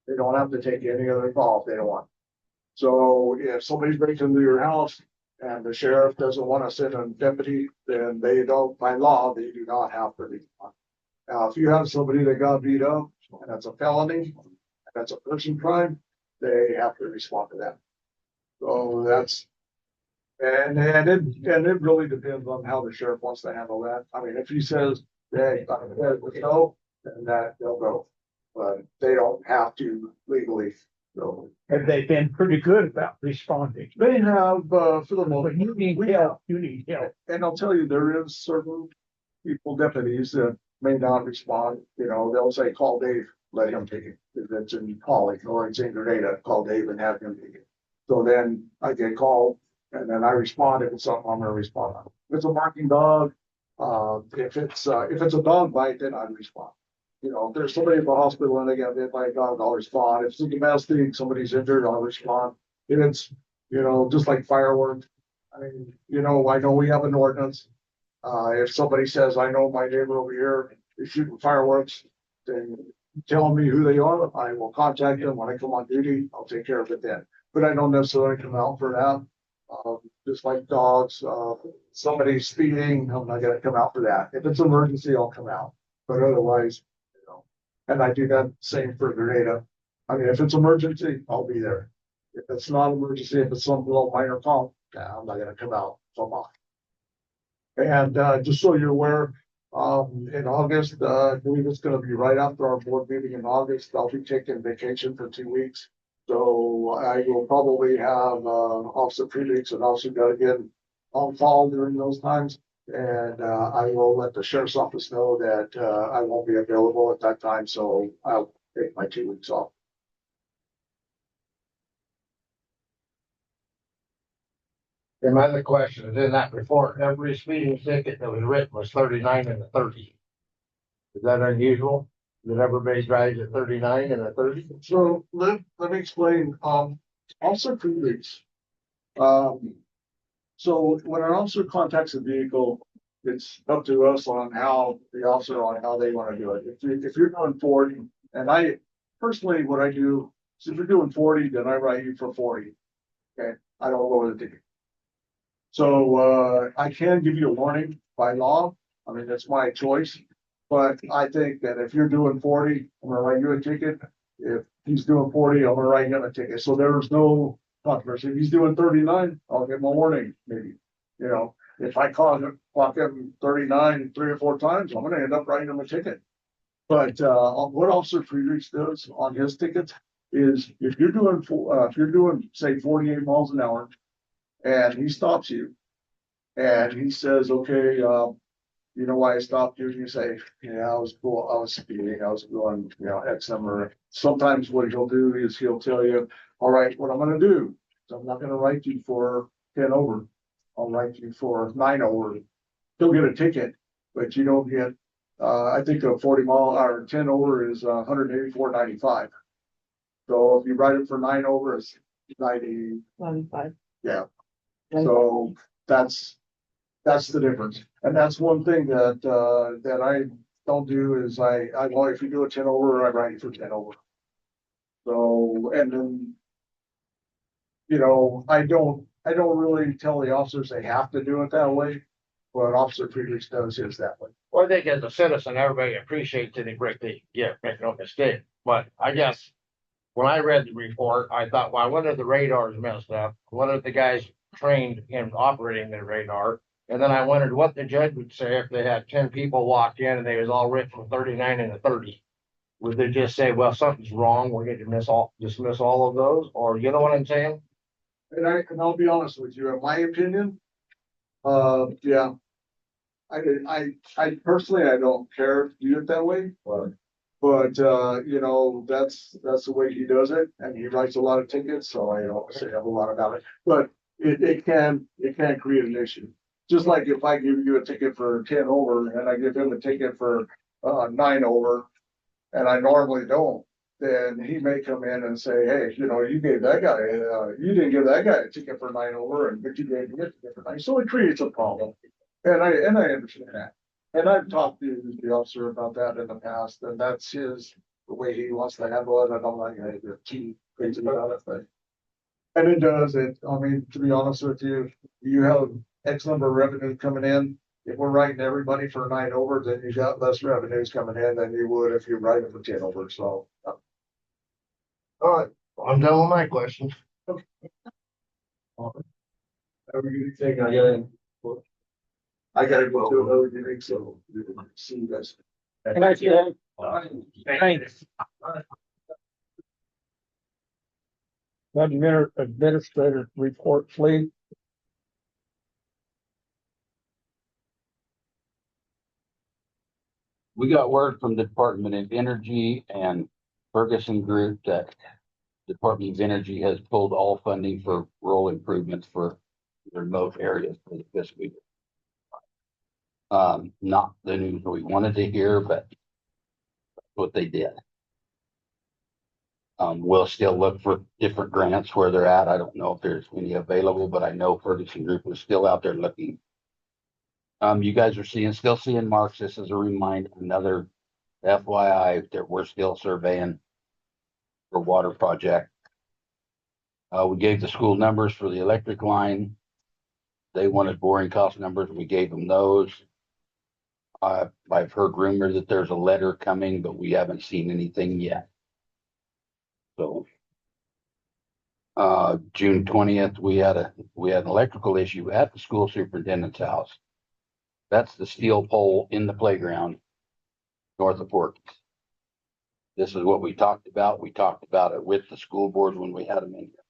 They don't have to take any other call if they don't want. So if somebody's breaking into your house and the sheriff doesn't want to send a deputy, then they don't, by law, they do not have to respond. Now, if you have somebody that got beat up and that's a felony, that's a person crime, they have to respond to that. So that's, and it really depends on how the sheriff wants to handle that. I mean, if he says, hey, no, then that they'll go. But they don't have to legally, so. Have they been pretty good about responding? They have, for the moment. But you need help, you need help. And I'll tell you, there is certain people, deputies that may not respond, you know, they'll say, call Dave, let him take it. If it's in Holly or it's in Grenada, call Dave and have him take it. So then I get called and then I respond. If it's something I'm gonna respond on. If it's a barking dog, if it's a dog bite, then I respond. You know, if there's somebody at the hospital and they get bit by a dog, I'll respond. If it's a domestic, somebody's injured, I'll respond. If it's, you know, just like fireworks, I mean, you know, I know we have an ordinance. If somebody says, I know my neighbor over here is shooting fireworks, then tell me who they are. I will contact them when I come on duty. I'll take care of it then. But I don't necessarily come out for that. Just like dogs, somebody speeding, I'm not gonna come out for that. If it's an emergency, I'll come out. But otherwise, you know, and I do that same for Grenada. I mean, if it's emergency, I'll be there. If it's not emergency, if it's some little minor call, nah, I'm not gonna come out. So I'm off. And just so you're aware, in August, I believe it's gonna be right after our board meeting in August, I'll be taking vacation for 2 weeks. So I will probably have Officer Felix and Officer Gilligan on call during those times. And I will let the sheriff's office know that I won't be available at that time, so I'll take my 2 weeks off. And my other question is in that report, every speeding ticket that was written was 39 and a 30. Is that unusual? That everybody drives at 39 and a 30? So let me explain, Officer Felix. So when an officer contacts a vehicle, it's up to us on how the officer on how they want to do it. If you're doing 40, and I personally, what I do is if you're doing 40, then I write you for 40. Okay, I don't lower the ticket. So I can give you a warning by law. I mean, that's my choice. But I think that if you're doing 40, I'm gonna write you a ticket. If he's doing 40, I'm gonna write him a ticket. So there's no controversy. If he's doing 39, I'll give him a warning, maybe. You know, if I clock him 39 3 or 4 times, I'm gonna end up writing him a ticket. But what Officer Friedrich does on his tickets is if you're doing say 48 miles an hour and he stops you and he says, okay, you know why I stopped you? You say, yeah, I was speeding, I was going, X number. Sometimes what he'll do is he'll tell you, all right, what I'm gonna do is I'm not gonna write you for 10 over. I'll write you for 9 over. You'll get a ticket, but you don't get, I think a 40 mile or 10 over is 184.95. So if you write it for 9 over, it's 25. yeah. So that's the difference. And that's one thing that I don't do is well, if you do a 10 over, I write you for 10 over. So, and then, I don't really tell the officers they have to do it that way, but Officer Friedrich does his that way. Well, I think as a citizen, everybody appreciates any break they get, make no mistake. But I guess when I read the report, I thought, well, what if the radar's messed up? What if the guys trained in operating the radar? And then I wondered what the judge would say if they had 10 people walk in and they was all written from 39 and a 30. Would they just say, well, something's wrong, we're going to dismiss all of those? Or you know what I'm saying? And I'll be honest with you, in my opinion, yeah. I personally, I don't care to do it that way. But that's the way he does it, and he writes a lot of tickets, so I don't say a whole lot about it. But it can create an issue. Just like if I give you a ticket for 10 over and I give him a ticket for 9 over, and I normally don't, then he may come in and say, hey, you gave that guy, you didn't give that guy a ticket for 9 over, but you gave me a ticket for 9. So it creates a problem, and I understand that. And I've talked to the officer about that in the past, and that's the way he wants to handle it. And I'm not gonna get too crazy about it, but. And it does, I mean, to be honest with you, you have X number of revenue coming in. If we're writing everybody for 9 over, then you got less revenues coming in than you would if you write it for 10 over, so. All right, I'm done with my questions. Whatever you think, I gotta go to another meeting, so see you guys. Thank you. Thanks. Administrator report, please. We got word from the Department of Energy and Ferguson Group that Department of Energy has pulled all funding for rural improvements for remote areas for the fiscal year. Not the news we wanted to hear, but that's what they did. We'll still look for different grants where they're at. I don't know if there's any available, but I know Ferguson Group is still out there looking. You guys are still seeing marks. This is a reminder, another FYI that we're still surveying for water project. We gave the school numbers for the electric line. They wanted boring cost numbers. We gave them those. I've heard rumor that there's a letter coming, but we haven't seen anything yet. So, June 20th, we had an electrical issue at the school superintendent's house. That's the steel pole in the playground north of Porky's. This is what we talked about. We talked about it with the school board when we had them in here.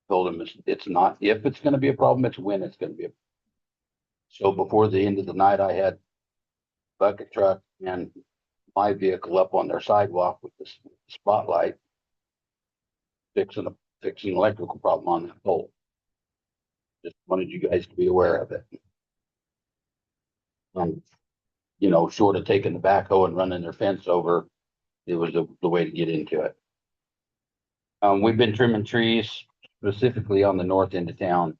Told them it's not if it's going to be a problem, it's when it's going to be a problem. So before the end of the night, I had bucket truck and my vehicle up on their sidewalk with the spotlight fixing an electrical problem on that pole. Just wanted you guys to be aware of it. Short of taking the backhoe and running their fence over, it was the way to get into it. We've been trimming trees specifically on the north end of town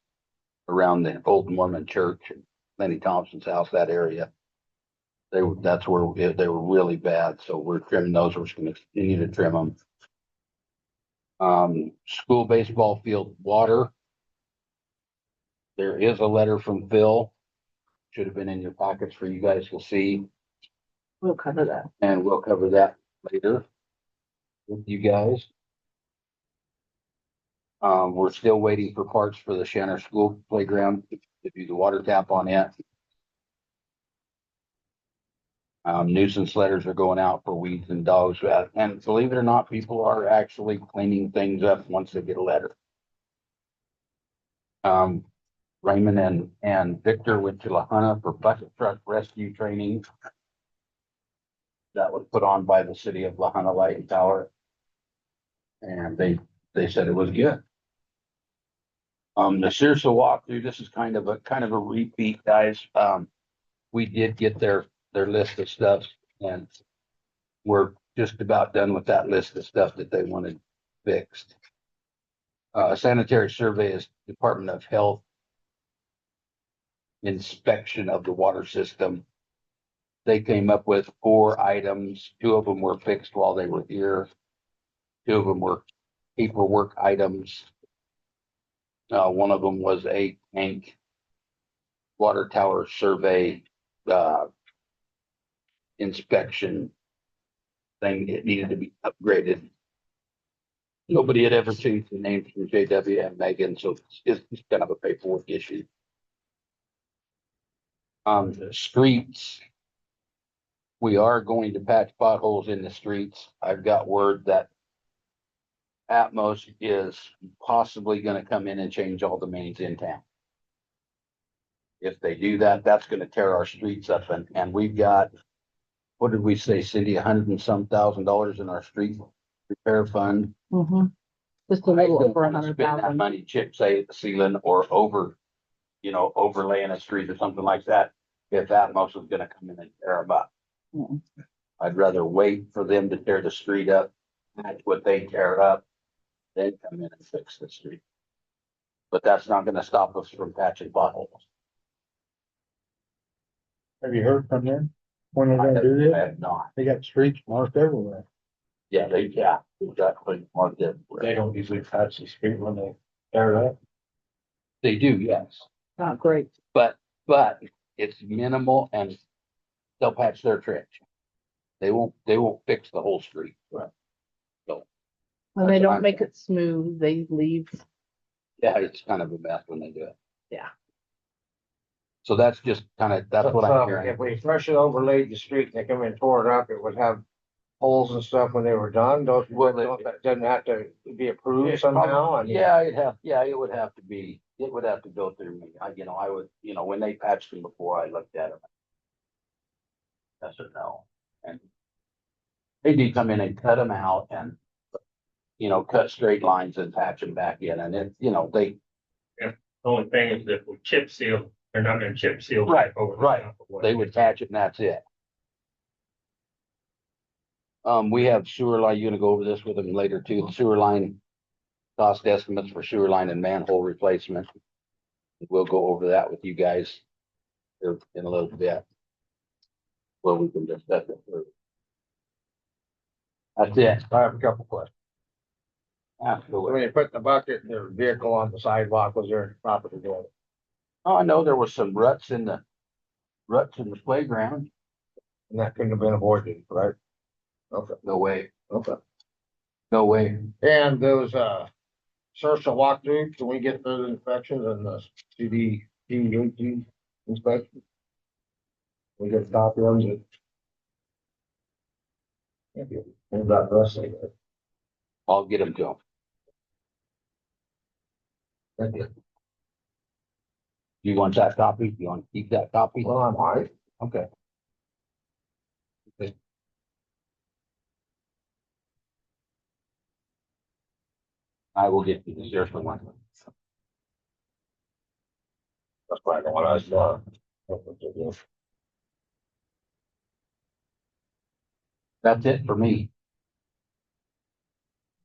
around the old Mormon church and Lenny Thompson's house, that area. That's where they were really bad. So we're trimming those. We're just going to continue to trim them. School baseball field water. There is a letter from Phil. Should have been in your pockets for you guys to see. We'll cover that. And we'll cover that later with you guys. We're still waiting for parts for the Shanner School playground to do the water tap on it. Nuisance letters are going out for weeds and dogs. And believe it or not, people are actually cleaning things up once they get a letter. Raymond and Victor went to La Junta for bucket truck rescue training. That was put on by the city of La Junta Light and Power. And they said it was good. The Searsa walkthrough, this is kind of a repeat, guys. We did get their list of stuff, and we're just about done with that list of stuff that they wanted fixed. Sanitary survey is Department of Health inspection of the water system. They came up with 4 items. 2 of them were fixed while they were here. 2 of them were paperwork items. One of them was a tank water tower survey inspection thing. It needed to be upgraded. Nobody had ever changed the names from JW and Megan, so it's kind of a paperwork issue. The streets, we are going to patch potholes in the streets. I've got word that Atmos is possibly going to come in and change all the mains in town. If they do that, that's going to tear our streets up. And we've got, what did we say, Cindy, $100 and some thousand in our street repair fund. Mm-hmm. Just a I little don't over wanna spend that 100,000. money chip sealing or overlaying a street or something like that. If Atmos is gonna come in and tear them up. Mm. I'd rather wait for them to tear the street up, match what they tear up, then come in and fix the street. But that's not gonna stop us from patching potholes. Have you heard from them? When they're I gonna do I this? have not. They got streets marked everywhere. Yeah, exactly. Marked everywhere. They don't usually touch the street when they tear it up. They do, yes. Not great. But it's minimal and they'll patch their trench. They won't fix the whole street. When That's they don't fine. make it smooth, they leave. Yeah, it's kind of a mess when they do it. Yeah. So that's just that's what I'm hearing. If we freshly overlaid the street, they come and tore it up, it would have holes and stuff when they were done. Don't, that doesn't have to be approved somehow. I mean, Yeah, it would have to be, it would have to go through me. I would, when they patched them before, I looked at them. Yes or no. And they do come in and cut them out and, cut straight lines and patch them back in. And then, they, The only thing is that with chip seal, they're not gonna chip seal. Right, over the right. top of what they would patch it and that's it. We have sewer line, you're gonna go over this with them later too, sewer line cost estimates for sewer line and manhole replacement. We'll go over that with you guys here in a little bit. Well, we can discuss it further. That's it. I have a couple questions. When Absolutely. you put the bucket and their vehicle on the sidewalk, was there any property doing it? Oh, I know there was some ruts in the playground. And that couldn't have been avoided, right? Okay, No way. okay. No way. And those, search and walkthrough, can we get those inspections and the CDD inspection? We get a copy of them. Thank you. And about the rest of it. I'll get them to them. Thank you. Do you want that copy? Do you want to keep that copy? Well, I'm all right. Okay. I will get you the sheriff's one. That's probably the one I saw. That's it for me.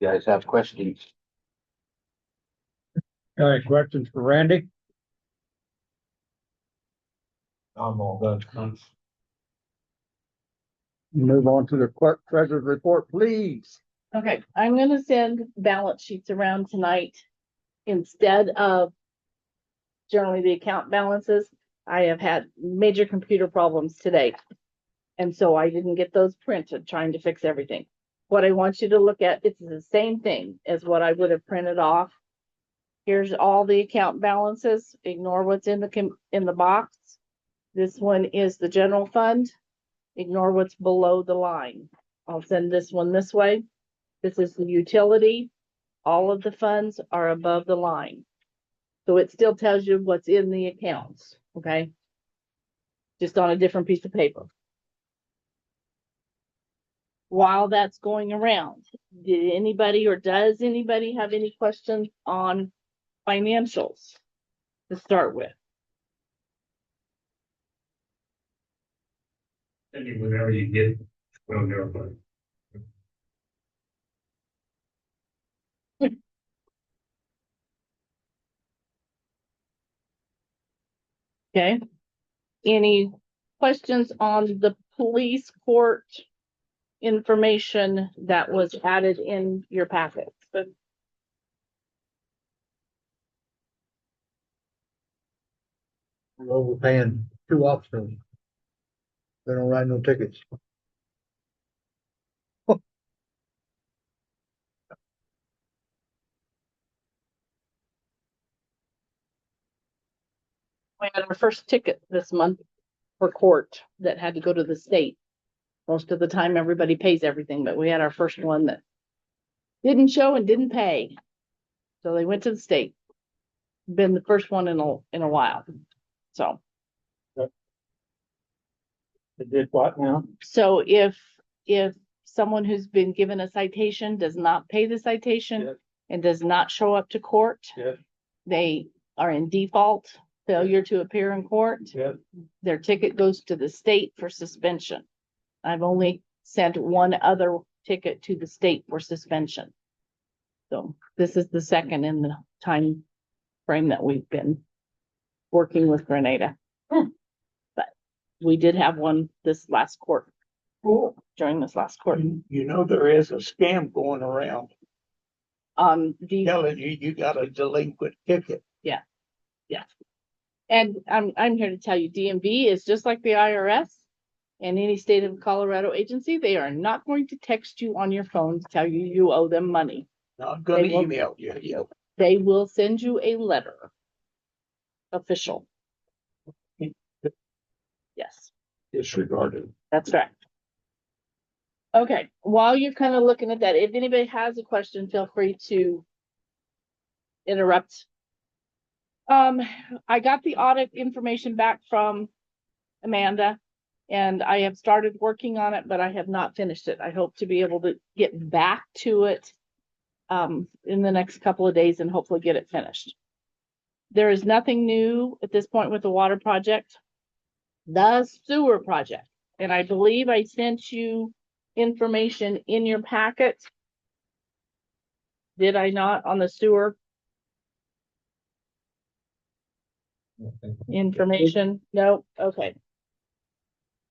You guys have questions? Got any questions for Randy? I'm all done. Move on to the clerk treasurer's report, please. Okay, I'm gonna send balance sheets around tonight instead of generally the account balances. I have had major computer problems today. And so I didn't get those printed, trying to fix everything. What I want you to look at, it's the same thing as what I would have printed off. Here's all the account balances. Ignore what's in the box. This one is the general fund. Ignore what's below the line. I'll send this one this way. This is the utility. All of the funds are above the line. So it still tells you what's in the accounts, okay? Just on a different piece of paper. While that's going around, did anybody or does anybody have any questions on financials to start with? And whenever you get, well, never mind. Okay. Any questions on the police court information that was added in your packet? Well, we're paying 2 officers. They don't write no tickets. We had our first ticket this month for court that had to go to the state. Most of the time, everybody pays everything, but we had our first one that didn't show and didn't pay. So they went to the state. Been the first one in a while. So. They did what now? So if someone who's been given a citation does not pay the citation Yes. and does not show up to court, Yes. they are in default, failure to appear in court. Yes. Their ticket goes to the state for suspension. I've only sent one other ticket to the state for suspension. So this is the second in the time frame that we've been working with Grenada. But we did have one this last court. During this last court. You know, there is a scam going around The telling you got a delinquent ticket. yeah. And I'm here to tell you, DMV is just like the IRS and any state of Colorado agency. They are not going to text you on your phone to tell you you owe them money. Not gonna They will- email you, yeah. They will send you a letter. Official. Yes, Disregarded. that's right. Okay, while you're kind of looking at that, if anybody has a question, feel free to interrupt. I got the audit information back from Amanda and I have started working on it, but I have not finished it. I hope to be able to get back to it in the next couple of days and hopefully get it finished. There is nothing new at this point with the water project. The sewer project, and I believe I sent you information in your packet. Did I not on the sewer? information? No, okay.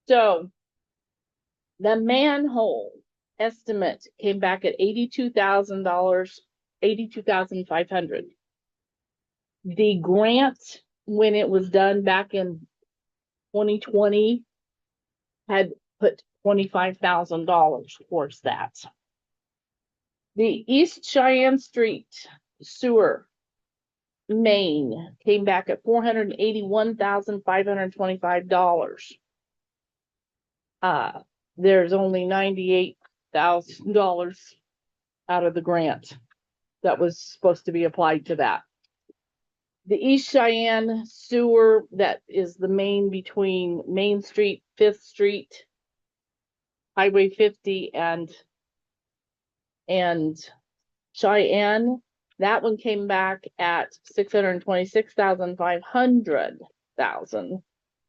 So the manhole estimate came back at $82,000, 82,500. The grant, when it was done back in 2020, had put $25,000 towards that. The East Cheyenne Street sewer main came back at $481,525. There's only $98,000 out of the grant that was supposed to be applied to that. The East Cheyenne sewer, that is the main between Main Street, 5th Street, Highway 50 and Cheyenne, that one came back at $626,500,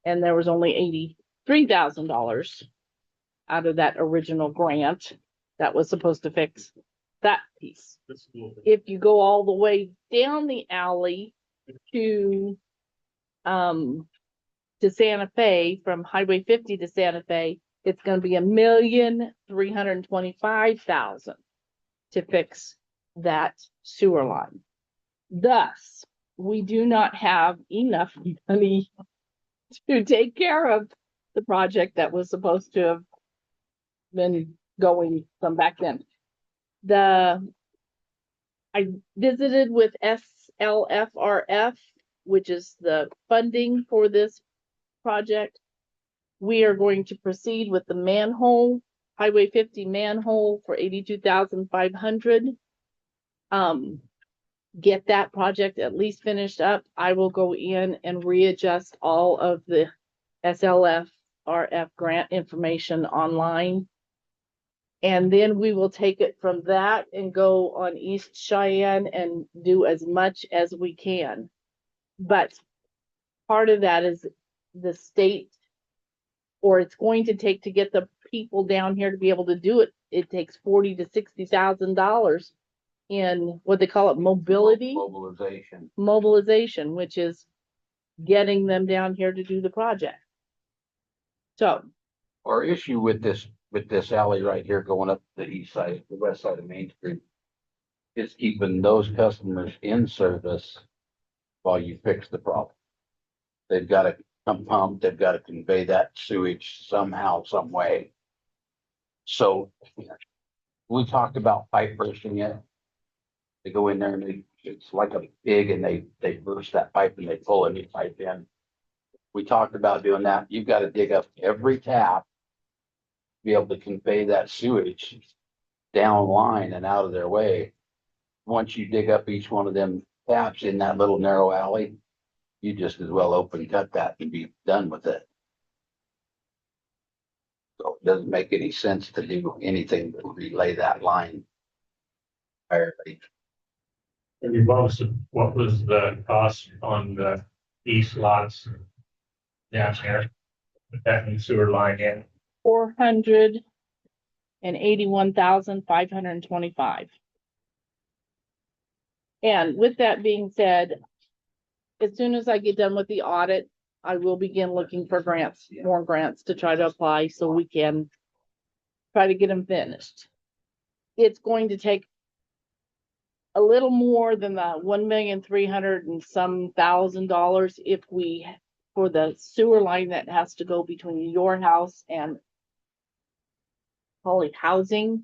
and there was only $83,000 out of that original grant that was supposed to fix that piece. If you go all the way down the alley to Santa Fe, from Highway 50 to Santa Fe, it's going to be $1,325,000 to fix that sewer line. Thus, we do not have enough money to take care of the project that was supposed to have been going from back then. I visited with SLFRF, which is the funding for this project. We are going to proceed with the manhole, Highway 50 manhole for $82,500. Get that project at least finished up. I will go in and readjust all of the SLFRF grant information online. And then we will take it from that and go on East Cheyenne and do as much as we can. But part of that is the state, or it's going to take to get the people down here to be able to do it. It takes $40,000 to $60,000 in what they call it, mobilization, which is getting them down here to do the project. So Our issue with this alley right here going up the east side, the west side of Main Street, is keeping those customers in service while you fix the problem. They've got to come pump, they've got to convey that sewage somehow, some way. So we talked about pipe bursting it. They go in there and it's like a pig, and they burst that pipe and they pull a new pipe in. We talked about doing that. You've got to dig up every tap, be able to convey that sewage down line and out of their way. Once you dig up each one of them taps in that little narrow alley, you just as well open cut that and be done with it. So it doesn't make any sense to do anything but relay that line entirely. And you posted, what was the cost on the east lots down there? With that new sewer line in? $481,525. And with that being said, as soon as I get done with the audit, I will begin looking for grants, more grants to try to apply so we can try to get them finished. It's going to take a little more than the $1,300,000 and some $1,000 if we, for the sewer line that has to go between your house and Holly Housing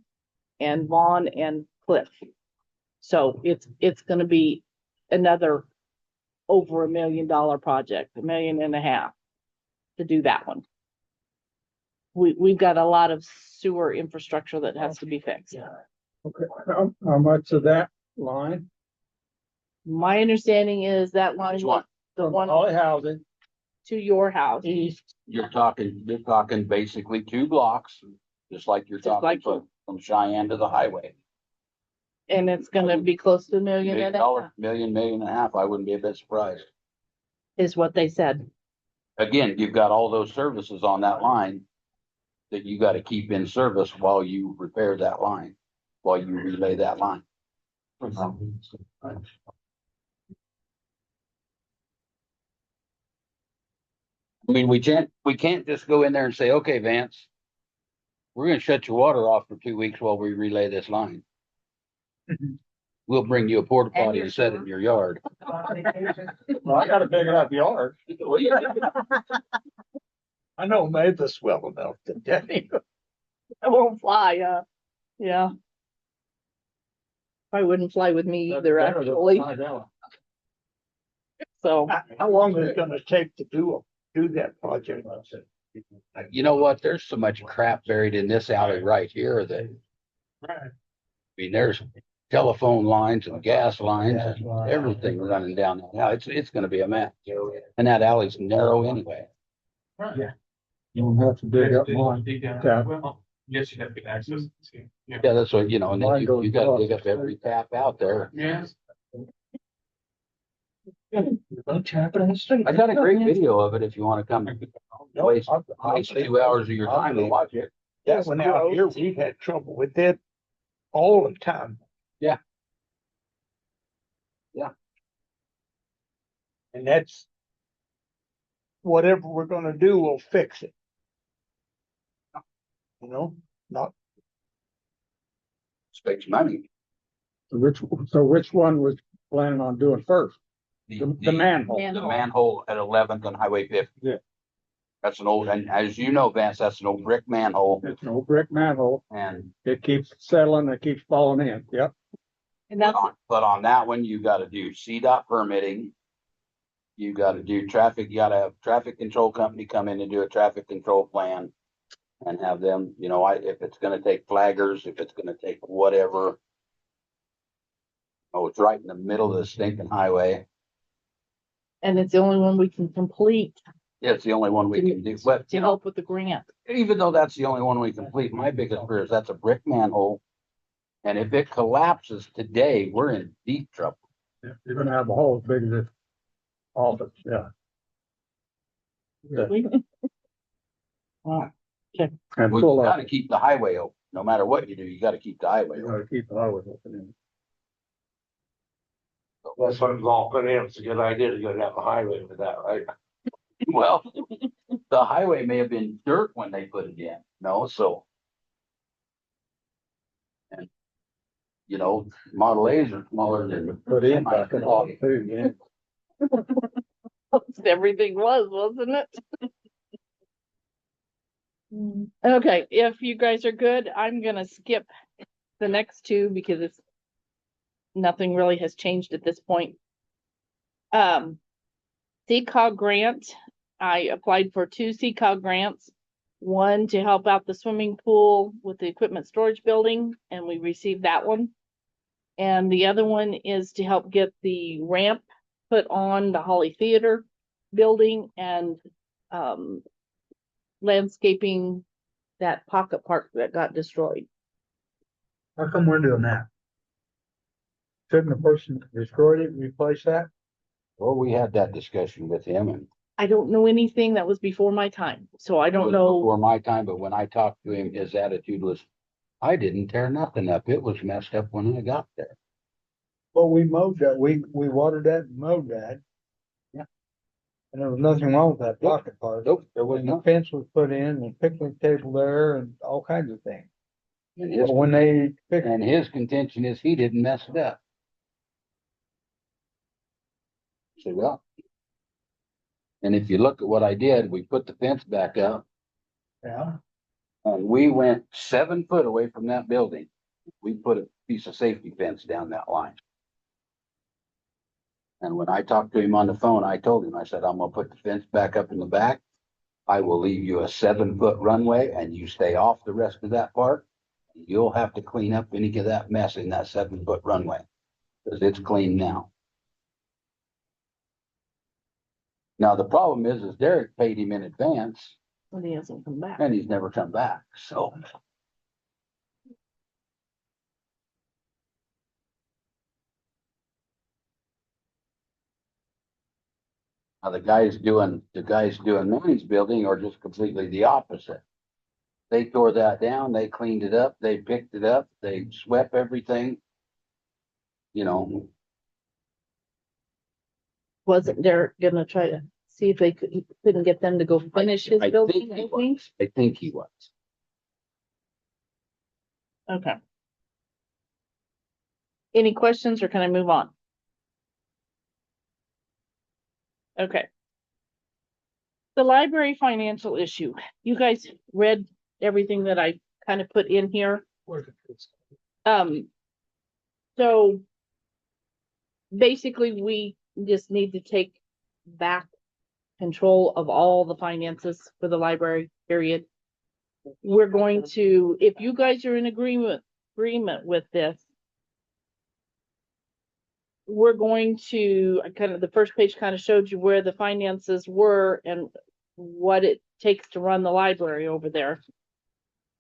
and Vaughn and Cliff. So it's going to be another over $1 million project, $1.5 million to do that one. We've got a lot of sewer infrastructure that has to be fixed. Okay, how much of that line? My understanding is that line, the From one Holly Housing to your house, east, You're talking basically 2 blocks, just like you're Just talking like- from Cheyenne to the highway. and it's gonna be close to $1.5 million, Million and a half. I wouldn't be a bit surprised. is what they said. Again, you've got all those services on that line that you got to keep in service while you repair that line, while you relay that line. I mean, we can't just go in there and say, okay, Vance, we're gonna shut your water off for 2 weeks while we relay this line. We'll bring you a porta And potty your and set it in your yard. Well, I got a big enough yard. I know Mavis well enough to Denny. It won't fly, yeah. Probably wouldn't fly with me either, actually, so. How long is it gonna take to do that project? You know what? There's so much crap buried in this alley right here that, I mean, there's telephone lines and gas lines and everything running down that alley. It's gonna be a mess. And that alley's narrow anyway. You don't have to dig up mine. Yes, you have to get access. Yeah, that's what, and then you gotta dig up every tap out there. Yes. I got a great video of it if you wanna come waste 2 hours of your time to watch it. That one out here, we've had trouble with it all the time. Yeah. Yeah. And that's whatever we're gonna do, we'll fix it. Not. Spends money. So which one was planning on doing first? The manhole. The manhole at 11th on Highway 50. Yeah. That's an old, and as you know, Vance, that's an old brick manhole, It's an old brick manhole. and It keeps settling, it keeps falling in. Yep. And that's, but on that one, you gotta do CDOT permitting. You gotta do traffic, you gotta have traffic control company come in and do a traffic control plan. And have them, if it's gonna take flaggers, if it's gonna take whatever. Oh, it's right in the middle of the stinking highway. and it's the only one we can complete It's the only one we can do, but to help with the grant. even though that's the only one we complete, my biggest fear is that's a brick manhole. And if it collapses today, we're in deep trouble. You're gonna have a hole as big as this office, yeah. And We full gotta of. keep the highway open. No matter what you do, you gotta keep the highway You open. gotta keep the highway open. That's what it's all put in. It's a good idea to go down the highway with that, right? Well, the highway may have been dirt when they put it in, so. And, Model A's are smaller than. Put in back in off too, yeah. Everything was, wasn't it? Okay, if you guys are good, I'm gonna skip the next two because nothing really has changed at this point. CCOG grant, I applied for 2 CCOG grants. One to help out the swimming pool with the equipment storage building, and we received that one. And the other one is to help get the ramp put on the Holly Theater building and landscaping that pocket park that got destroyed. How come we're doing that? Shouldn't the person that destroyed it replace that? Well, we had that discussion with him and. I don't know anything that was before my time, so I It don't was know. Before my time, but when I talked to him, his attitude was, I didn't tear nothing up. It was messed up when I got there. Well, we mowed that, we watered that and mowed that. Yeah. And there was nothing wrong with that pocket park. Nope, there was And the not. fence was put in and picnic table there and all kinds of things. And his, But when they fixed, and his contention is he didn't mess it up. So, well. And if you look at what I did, we put the fence back up yeah, and we went 7 foot away from that building. We put a piece of safety fence down that line. And when I talked to him on the phone, I told him, I said, I'm gonna put the fence back up in the back. I will leave you a 7-foot runway and you stay off the rest of that park. You'll have to clean up any of that mess in that 7-foot runway, because it's clean now. Now, the problem is Derek paid him in advance When he hasn't come back. and he's never come back, so. Now, the guys doing Manny's building are just completely the opposite. They tore that down, they cleaned it up, they picked it up, they swept everything. Wasn't Derek gonna try to see if they couldn't get them to go finish his I building. think he was. I think he was. Okay. Any questions or can I move on? Okay. The library financial issue. You guys read everything that I kind of put in here. So basically we just need to take back control of all the finances for the library, period. We're going to, if you guys are in agreement with this, we're going to the first page kind of showed you where the finances were and what it takes to run the library over there.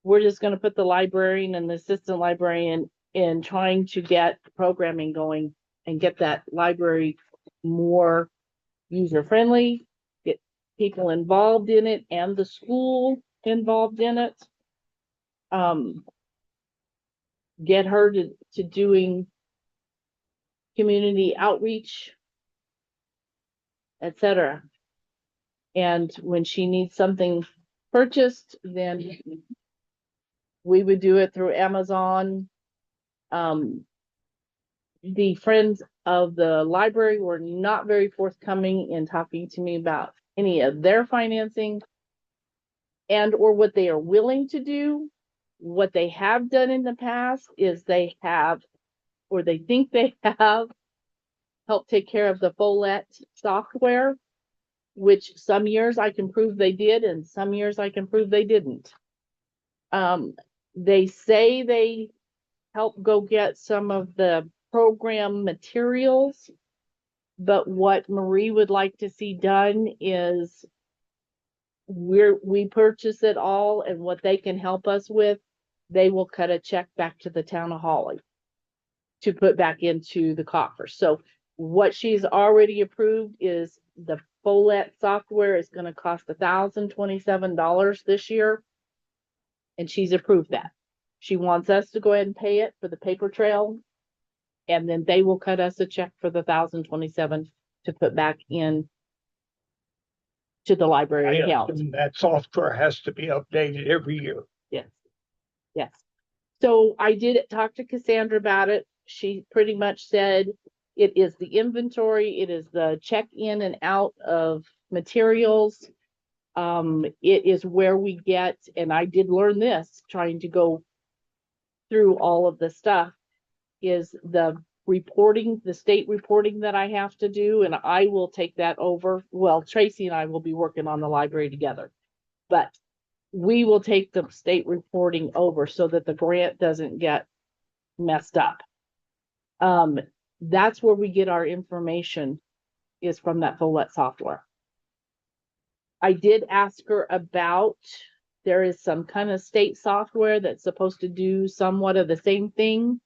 We're just going to put the librarian and the assistant librarian in trying to get programming going and get that library more user friendly, get people involved in it and the school involved in it. Get her to doing community outreach, etc. And when she needs something purchased, then we would do it through Amazon. The friends of the library were not very forthcoming in talking to me about any of their financing and or what they are willing to do. What they have done in the past is they have, or they think they have, helped take care of the Follett software, which some years I can prove they did and some years I can prove they didn't. They say they helped go get some of the program materials, but what Marie would like to see done is we purchase it all, and what they can help us with, they will cut a check back to the town of Holly to put back into the coffer. So what she's already approved is the Follett software is going to cost $1,027 this year, and she's approved that. She wants us to go ahead and pay it for the paper trail, and then they will cut us a check for the $1,027 to put back in to the library account. And that software has to be updated every year. Yes. Yes. So I did talk to Cassandra about it. She pretty much said it is the inventory, it is the check in and out of materials. It is where we get, and I did learn this trying to go through all of the stuff, is the reporting, the state reporting that I have to do, and I will take that over. Well, Tracy and I will be working on the library together, but we will take the state reporting over so that the grant doesn't get messed up. That's where we get our information, is from that Follett software. I did ask her about, there is some kind of state software that's supposed to do somewhat of the same thing.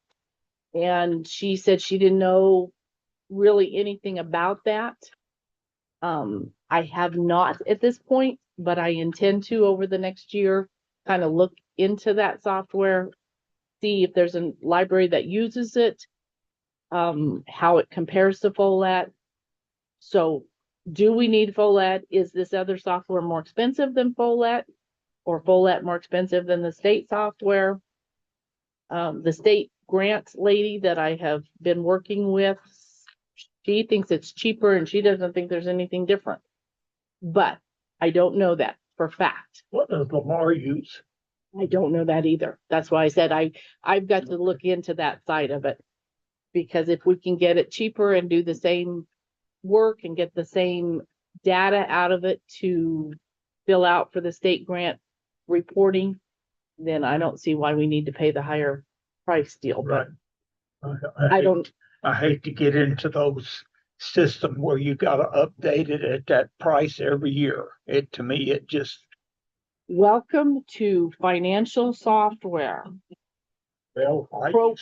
And she said she didn't know really anything about that. I have not at this point, but I intend to over the next year kind of look into that software, see if there's a library that uses it, how it compares to Follett. So do we need Follett? Is this other software more expensive than Follett, or Follett more expensive than the state software? The state grants lady that I have been working with, she thinks it's cheaper and she doesn't think there's anything different. But I don't know that for fact. What does Lamar use? I don't know that either. That's why I said I've got to look into that side of it. Because if we can get it cheaper and do the same work and get the same data out of it to fill out for the state grant reporting, then I don't see why we need to pay the higher price deal. Right. But I hate to get into those systems where you gotta update it at that price every year. To me, it just. Welcome to financial software. Well,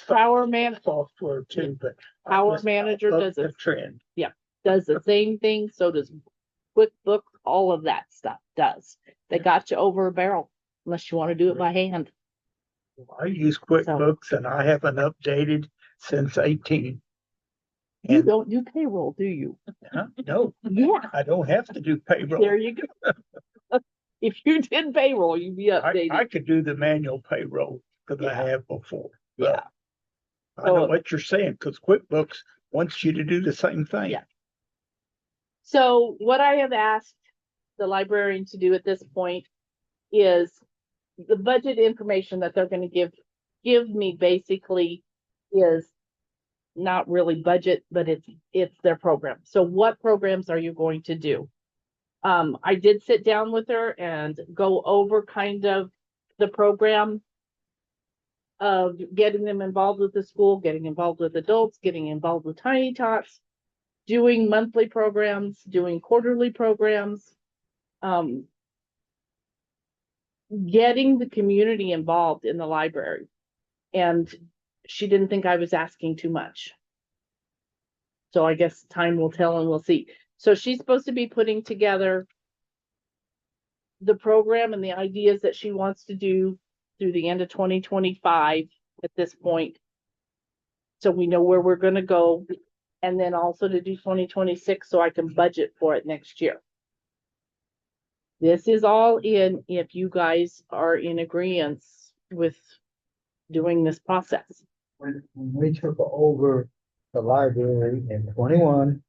Power Man software too, but. Power Manager does a it. trend. Yeah, does the same thing. So does QuickBooks. All of that stuff does. They got you over a barrel unless you want to do it by hand. I use QuickBooks and I haven't updated since 18. You And, don't do payroll, do you? no, Yeah, I don't have to do payroll. there you go. If you did payroll, you'd be I updated. could do the manual payroll because I Yeah. have before. Yeah. I know So- what you're saying, because QuickBooks wants you to do the same thing. Yeah. So what I have asked the librarian to do at this point is the budget information that they're gonna give me basically is not really budget, but it's their program. So what programs are you going to do? I did sit down with her and go over kind of the program of getting them involved with the school, getting involved with adults, getting involved with Tiny Tots, doing monthly programs, doing quarterly programs, getting the community involved in the library. And she didn't think I was asking too much. So I guess time will tell and we'll see. So she's supposed to be putting together the program and the ideas that she wants to do through the end of 2025 at this point. So we know where we're gonna go, and then also to do 2026 so I can budget for it next year. This is all in if you guys are in agreement with doing this process. When we took over the library in 21,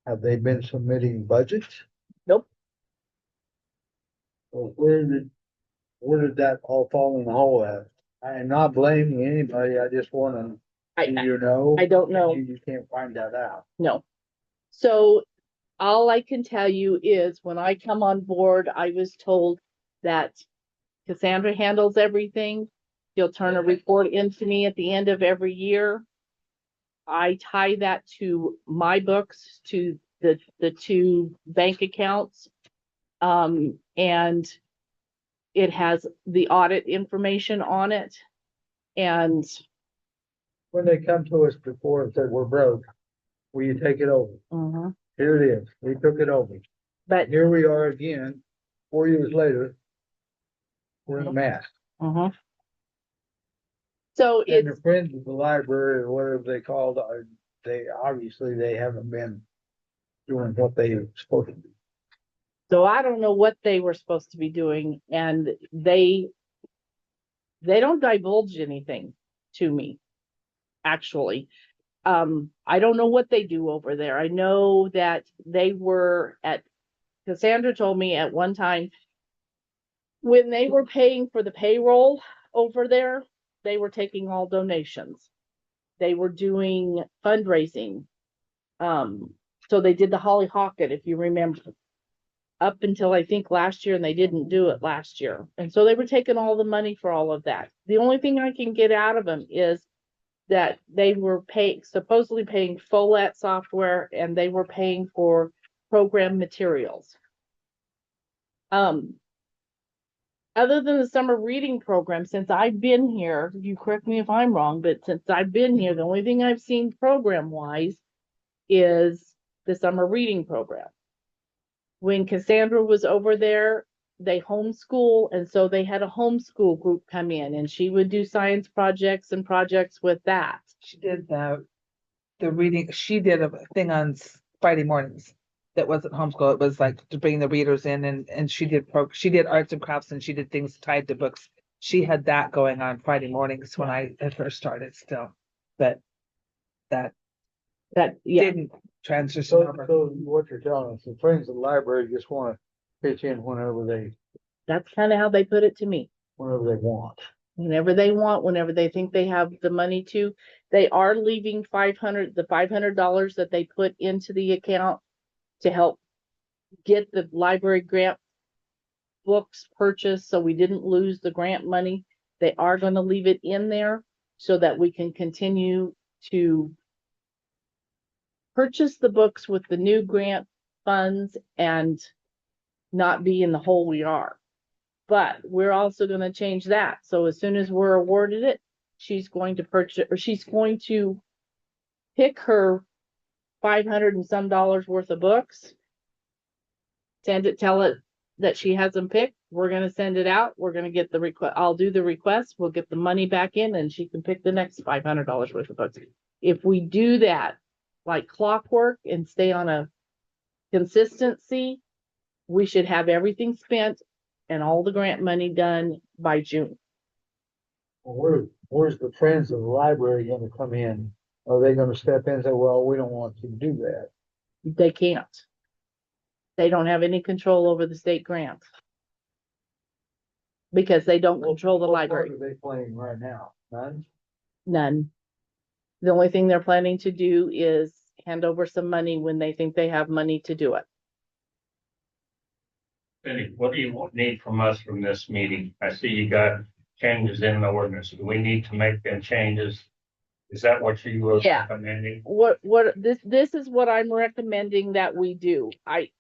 have they been submitting budgets? Nope. Well, where did that all fall in the hole at? I am not blaming anybody, I just wanna, do you know? I don't know. You can't find that out. No. So all I can tell you is when I come on board, I was told that Cassandra handles everything. She'll turn a report into me at the end of every year. I tie that to my books, to the two bank accounts. And it has the audit information on it. And When they come to us before and said, we're broke, will you take it over? Here it is, we took it over. but Here we are again, 4 years later. We're in a mess. so And it's the friends of the library or whatever they called, they obviously they haven't been doing what they were supposed to do. so I don't know what they were supposed to be doing, and they don't divulge anything to me, actually. I don't know what they do over there. I know that they were Cassandra told me at one time when they were paying for the payroll over there, they were taking all donations. They were doing fundraising. So they did the Holly Hawket, if you remember, up until I think last year, and they didn't do it last year. And so they were taking all the money for all of that. The only thing I can get out of them is that they were supposedly paying Follett software, and they were paying for program materials. Other than the summer reading program, since I've been here, you correct me if I'm wrong, but since I've been here, the only thing I've seen program wise is the summer reading program. When Cassandra was over there, they homeschool, and so they had a homeschool group come in, and she would do science projects and projects with that. She did the reading, she did a thing on Friday mornings that wasn't homeschool. It was like to bring the readers in, and she did arts and crafts, and she did things tied to books. She had that going on Friday mornings when I had first started still, but that Yeah, didn't transition So over. what you're telling us, the friends of the library just wanna pitch in that's kind of how they put it to me. whenever they want. Whenever they want, whenever they think they have the money to. They are leaving the $500 that they put into the account to help get the library grant books purchased, so we didn't lose the grant money. They are going to leave it in there so that we can continue to purchase the books with the new grant funds and not be in the hole we are. But we're also going to change that. So as soon as we're awarded it, she's going to purchase, or she's going to pick her $500 and some worth of books, tell it that she has them picked. We're going to send it out. We're going to get the request. I'll do the request. We'll get the money back in, and she can pick the next $500 worth of books. If we do that like clockwork and stay on a consistency, we should have everything spent and all the grant money done by June. Where's the Friends of the Library gonna come in? Are they gonna step in and say, well, we don't want you to do that? They can't. They don't have any control over the state grants. Because they don't control the What part library. are they playing right now? None? None. The only thing they're planning to do is hand over some money when they think they have money to do it. Cindy, what do you need from us from this meeting? I see you got changes in the ordinance. Do we need to make them changes? Is that what you were Yeah. recommending? What this is what I'm recommending that we do. I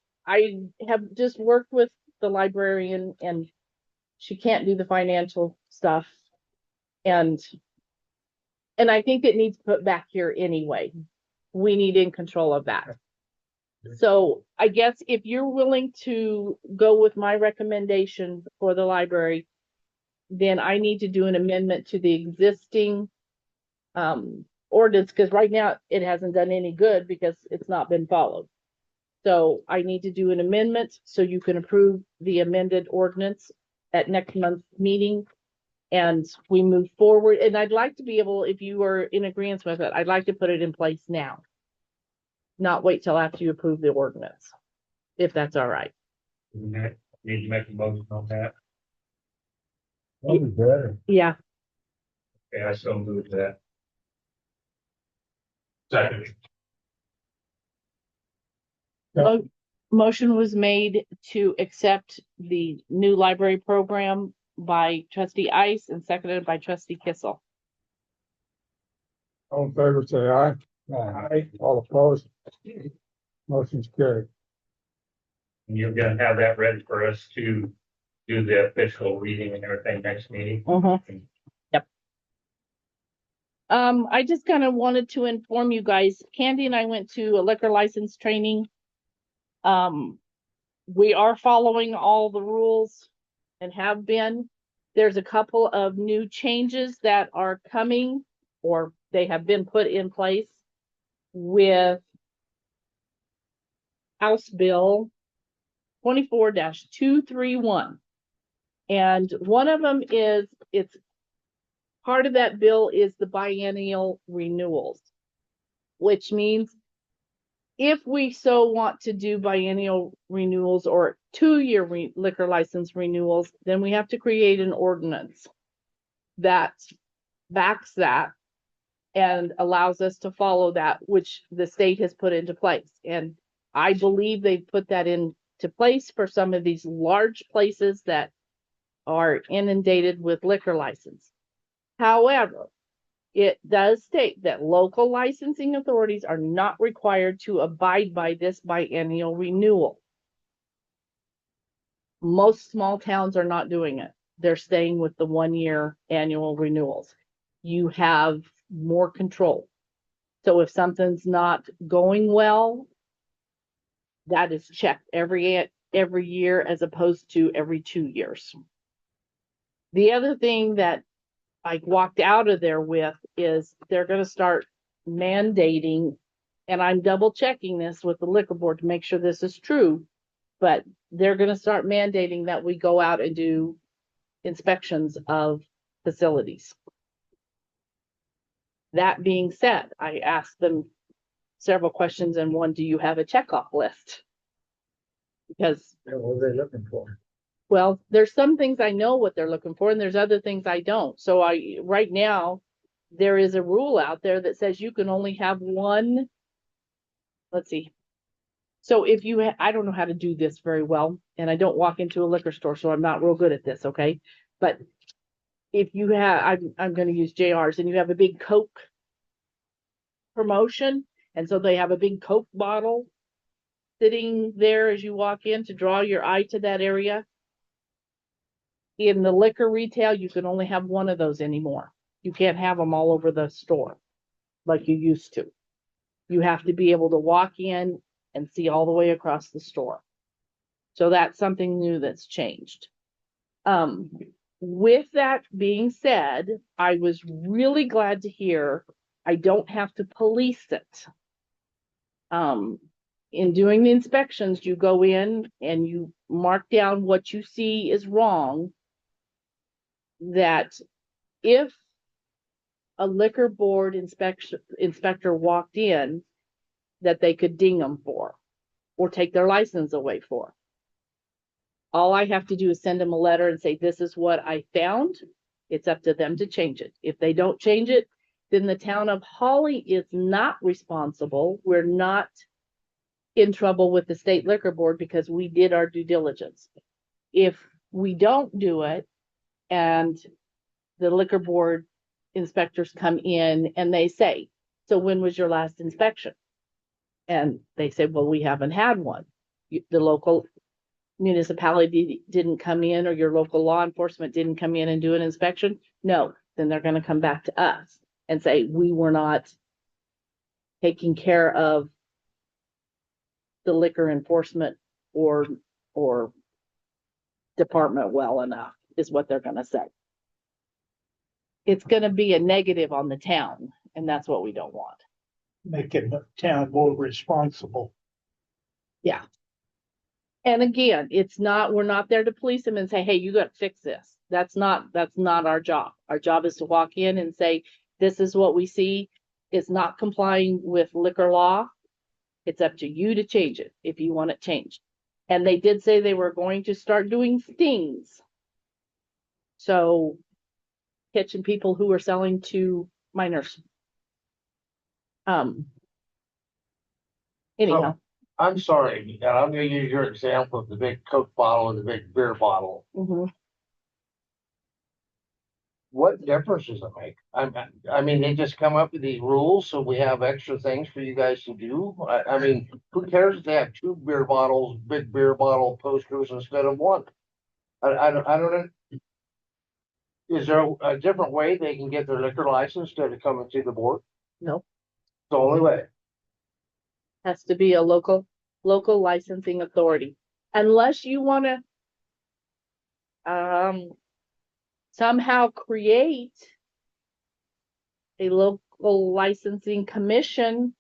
have just worked with the librarian and she can't do the financial stuff. And I think it needs put back here anyway. We need in control of that. So I guess if you're willing to go with my recommendation for the library, then I need to do an amendment to the existing ordinance, because right now it hasn't done any good because it's not been followed. So I need to do an amendment so you can approve the amended ordinance at next month's meeting. And we move forward. And I'd like to be able, if you are in agreement with it, I'd like to put it in place now. Not wait till after you approve the ordinance, if that's all right. Need to make a motion on that. That'd be better. Yeah. Okay, I still move that. Second. Motion was made to accept the new library program by trustee Ice and seconded by trustee Kissel. All in favor, say aye. Aye. All opposed? Motion's carried. And you're gonna have that ready for us to do the official reading and everything next meeting? Yep. I just kind of wanted to inform you guys, Candy and I went to a liquor license training. We are following all the rules and have been. There's a couple of new changes that are coming, or they have been put in place with House Bill 24-231. And one of them is, it's part of that bill is the biennial renewals, which means if we so want to do biennial renewals or 2-year liquor license renewals, then we have to create an ordinance that backs that and allows us to follow that, which the state has put into place. And I believe they've put that into place for some of these large places that are inundated with liquor license. However, it does state that local licensing authorities are not required to abide by this biennial renewal. Most small towns are not doing it. They're staying with the 1-year annual renewals. You have more control. So if something's not going well, that is checked every year as opposed to every 2 years. The other thing that I walked out of there with is they're going to start mandating, and I'm double checking this with the liquor board to make sure this is true, but they're going to start mandating that we go out and do inspections of facilities. That being said, I asked them several questions, and one, do you have a checkoff list? Because What are they looking for? well, there's some things I know what they're looking for, and there's other things I don't. So right now, there is a rule out there that says you can only have one. Let's see. So if you, I don't know how to do this very well, and I don't walk into a liquor store, so I'm not real good at this. Okay. But if you have, I'm going to use JR's, and you have a big Coke promotion, and so they have a big Coke bottle sitting there as you walk in to draw your eye to that area. In the liquor retail, you can only have one of those anymore. You can't have them all over the store like you used to. You have to be able to walk in and see all the way across the store. So that's something new that's changed. With that being said, I was really glad to hear I don't have to police it. In doing the inspections, you go in and you mark down what you see is wrong. That if a liquor board inspector walked in, that they could ding them for, or take their license away for. All I have to do is send them a letter and say, this is what I found. It's up to them to change it. If they don't change it, then the town of Holly is not responsible. We're not in trouble with the state liquor board because we did our due diligence. If we don't do it and the liquor board inspectors come in and they say, so when was your last inspection? And they say, well, we haven't had one. The local municipality didn't come in, or your local law enforcement didn't come in and do an inspection. No, then they're going to come back to us and say, we were not taking care of the liquor enforcement or department well enough, is what they're going to say. It's going to be a negative on the town, and that's what we don't want. Making the town more responsible. Yeah. And again, we're not there to police them and say, hey, you got to fix this. That's not our job. Our job is to walk in and say, this is what we see is not complying with liquor law. It's up to you to change it if you want it changed. And they did say they were going to start doing stings. So catching people who are selling to minors. Anyhow. I'm sorry, I'm gonna use your example of the big Coke bottle and the big beer bottle. Mhm. What difference does it make? I mean, they just come up with these rules, so we have extra things for you guys to do. I mean, who cares if they have two beer bottles, big beer bottle posters instead of one? I don't know. Is there a different way they can get their liquor license instead of coming to the board? No, It's the only way. has to be a local licensing authority. Unless you want to somehow create a local licensing commission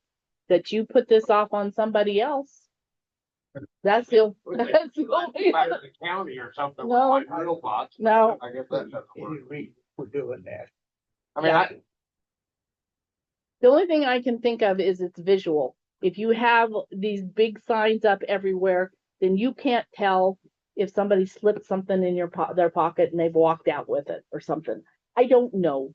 that you put this off on somebody else. That's the only. The county or something. No. Like real box. No. I guess that doesn't work. We're doing that. I mean, Yeah. The only thing I can think of is it's visual. If you have these big signs up everywhere, then you can't tell if somebody slipped something in their pocket and they've walked out with it or something. I don't know,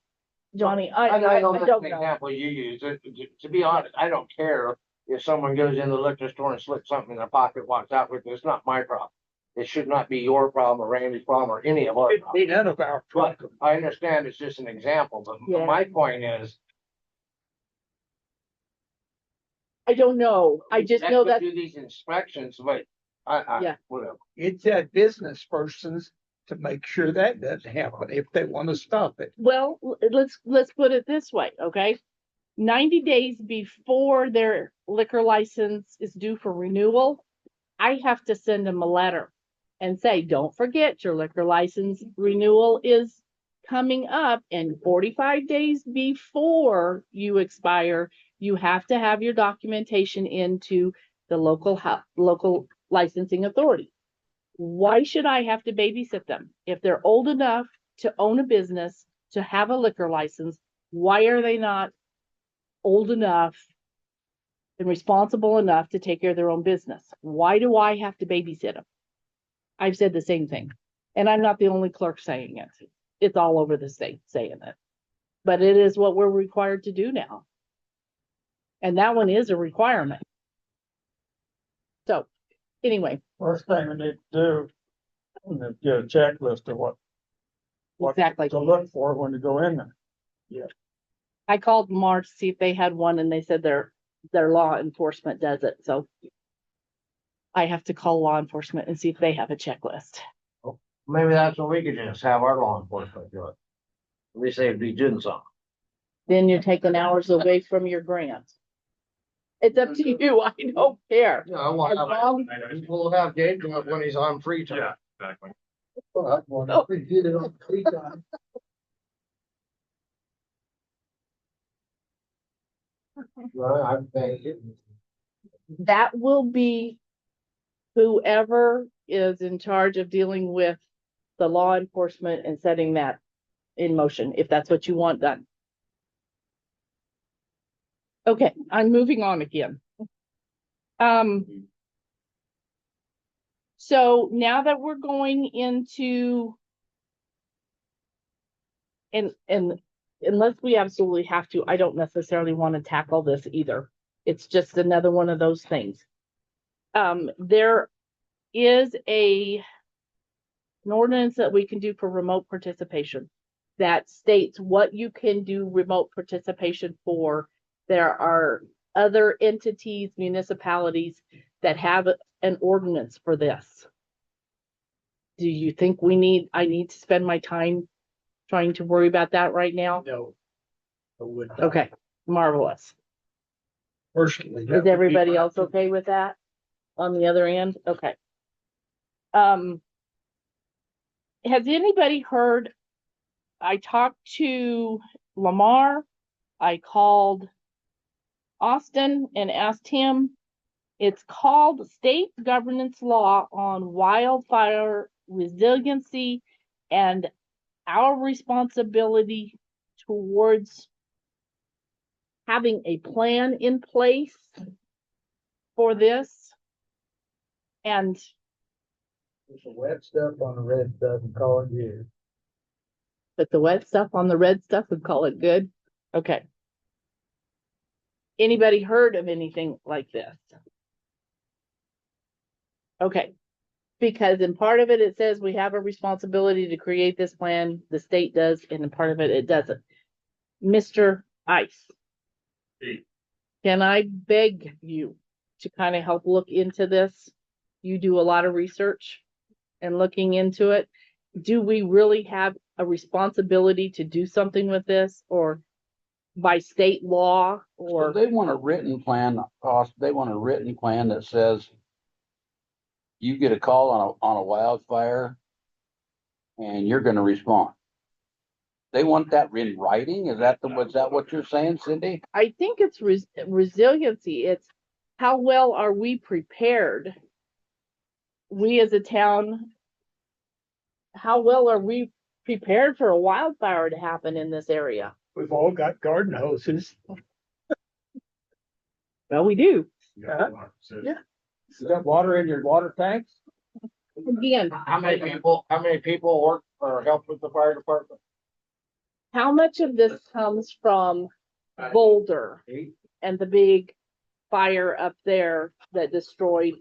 Johnny. I know that's don't an know. example you use. To be honest, I don't care if someone goes in the liquor store and slips something in their pocket, walks out with it. It's not my problem. It should not be your problem or Randy's problem or any of our It'd be problems. none of our But problem. I understand it's just an example, but Yeah. my point is. I don't know. I just know that. Do these inspections, but Yeah. whatever. It's that business person's to make sure that doesn't happen if they want to stop it. Well, let's put it this way, okay? 90 days before their liquor license is due for renewal, I have to send them a letter and say, don't forget your liquor license renewal is coming up, and 45 days before you expire, you have to have your documentation into the local licensing authority. Why should I have to babysit them? If they're old enough to own a business, to have a liquor license, why are they not old enough and responsible enough to take care of their own business? Why do I have to babysit them? I've said the same thing, and I'm not the only clerk saying it. It's all over the state saying it, but it is what we're required to do now. And that one is a requirement. So anyway, First thing we need to do is get a checklist of what exactly. to look for when you go in there. I called March to see if they had one, and they said their law enforcement does it. So I have to call law enforcement and see if they have a checklist. Maybe that's what we could just have our law enforcement do it. At least they'd be doing something. Then you're taking hours away from your grant. It's up to you. I don't care. Yeah, we'll have Gabe do it when he's on free time. Yeah, exactly. We did it on free time. Well, I'm thinking, That will be whoever is in charge of dealing with the law enforcement and setting that in motion, if that's what you want done. Okay, I'm moving on again. So now that we're going into and unless we absolutely have to, I don't necessarily want to tackle this either. It's just another one of those things. There is an ordinance that we can do for remote participation that states what you can do remote participation for. There are other entities, municipalities that have an ordinance for this. Do you think I need to spend my time trying to worry about that right now? No. I would not. Okay, marvelous. Personally. that Is would be everybody my- else okay with that on the other end? Okay. Has anybody heard? I talked to Lamar. I called Austin and asked him. It's called State Governance Law on Wildfire Resiliency and our responsibility towards having a plan in place for this. And There's the wet stuff on the red stuff and call it good. put the wet stuff on the red stuff and call it good. Okay. Anybody heard of anything like this? Okay. Because in part of it, it says we have a responsibility to create this plan. The state does, and in part of it, it doesn't. Mr. Ice, can I beg you to kind of help look into this? You do a lot of research and looking into it. Do we really have a responsibility to do something with this, or by state law, So or they want a written plan, they want a written plan that says you get a call on a wildfire and you're gonna respond. They want that in writing? Was that what you're saying, Cindy? I think it's resiliency. It's how well are we prepared? We as a town, how well are we prepared for a wildfire to happen in this area? We've all got garden hoses. Well, we do. Yeah. You got water in your water tanks? Again, how many people work or help with the fire department? how much of this comes from Boulder and the big fire up there that destroyed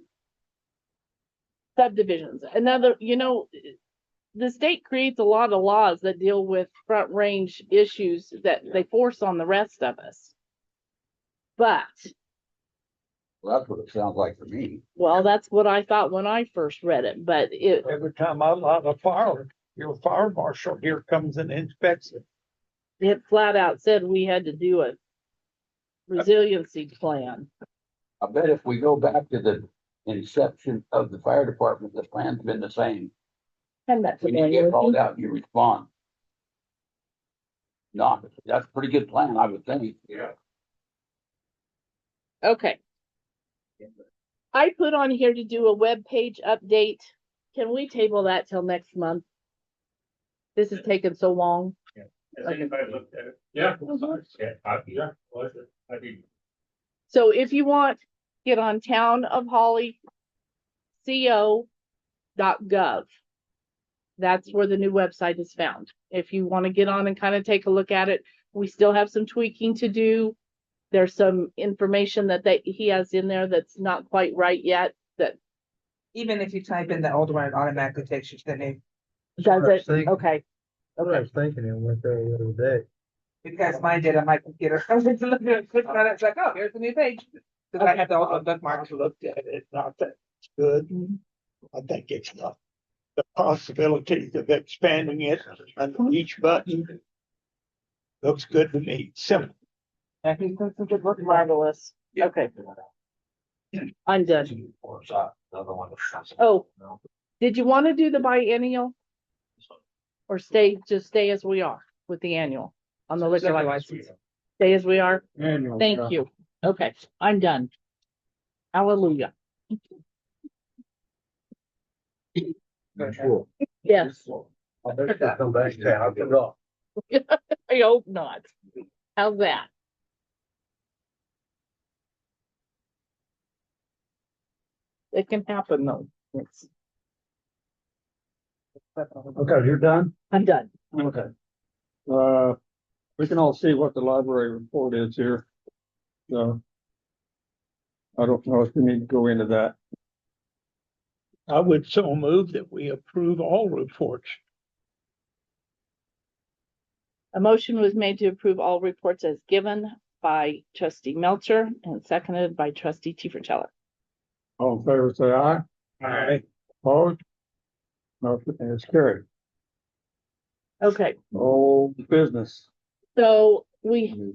subdivisions? Another, the state creates a lot of laws that deal with front range issues that they force on the rest of us. But, Well, that's what it sounds like to me. well, that's what I thought when I first read it, but Every time I light a fire, your fire marshal here comes and inspects it. it flat out said we had to do a resiliency plan. I bet if we go back to the inception of the fire department, the plan's been the same. And that's When you get called out, you respond. No, that's a pretty good plan, I would think. Yeah. okay. I put on here to do a web page update. Can we table that till next month? This is taking so long. Has anybody looked at it? Yeah. Yeah, pleasure. I do. So if you want, get on townofhollyco.gov. That's where the new website is found. If you want to get on and kind of take a look at it, we still have some tweaking to do. There's some information that he has in there that's not quite right yet. That Even if you type in the old one, it automatically takes you to the new, does what I was it. thinking. Okay. I was thinking it went there the other day. because mine did on my computer. I went to look at it, clicked on it, it's like, oh, here's the new page. Cause I had the old one bookmarked. Looked at it, not that it's good. I think it's the possibility of expanding it on each button. Looks good to me, simple. Yeah, he's done some good work. Marvelous. Okay. I'm done. Oh, did you want to do the biennial? Or just stay as we are with the annual on the liquor license? Stay as we are? Thank you. Okay, I'm done. Hallelujah. Yes, I bet that come back down, I forgot. I hope not. How's that? It can happen though. It's- Okay, you're done? I'm done. Okay. We can all see what the library report is here. So. I don't know if we need to go into that. I would so move that we approve all reports. A motion was made to approve all reports as given by trustee Melcher and seconded by trustee Teefer. All in favor, say aye. Aye. Opposed? Motion is carried. Okay, Old business. so we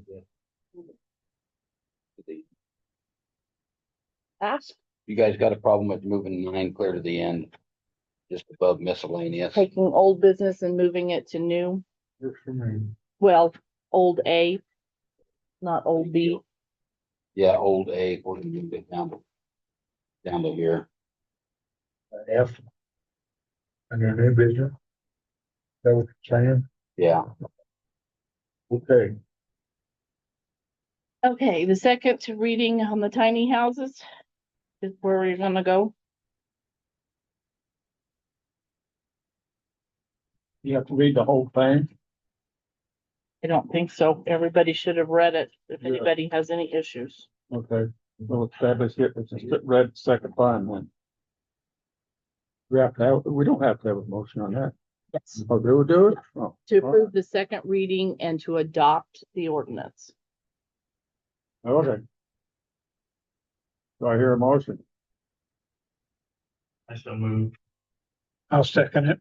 asked You guys got a problem with moving 9 clear to the end? Just above miscellaneous? taking old business and moving it to new, Works for me. well, old A, not old B. Yeah, old A, we're gonna move it down to here. F. And your new business. That what you're saying? Yeah, Okay. Okay, the second reading on the tiny houses is where we're gonna go. You have to read the whole thing. I don't think so. Everybody should have read it if Yeah. anybody has any issues. Okay, we'll establish it, it's just read second time then. We don't have to have a motion on that. Yes. Oh, do we do it? Oh, To approve the second reading and to adopt the ordinance. okay. Do I hear a motion? I still move. I'll second it.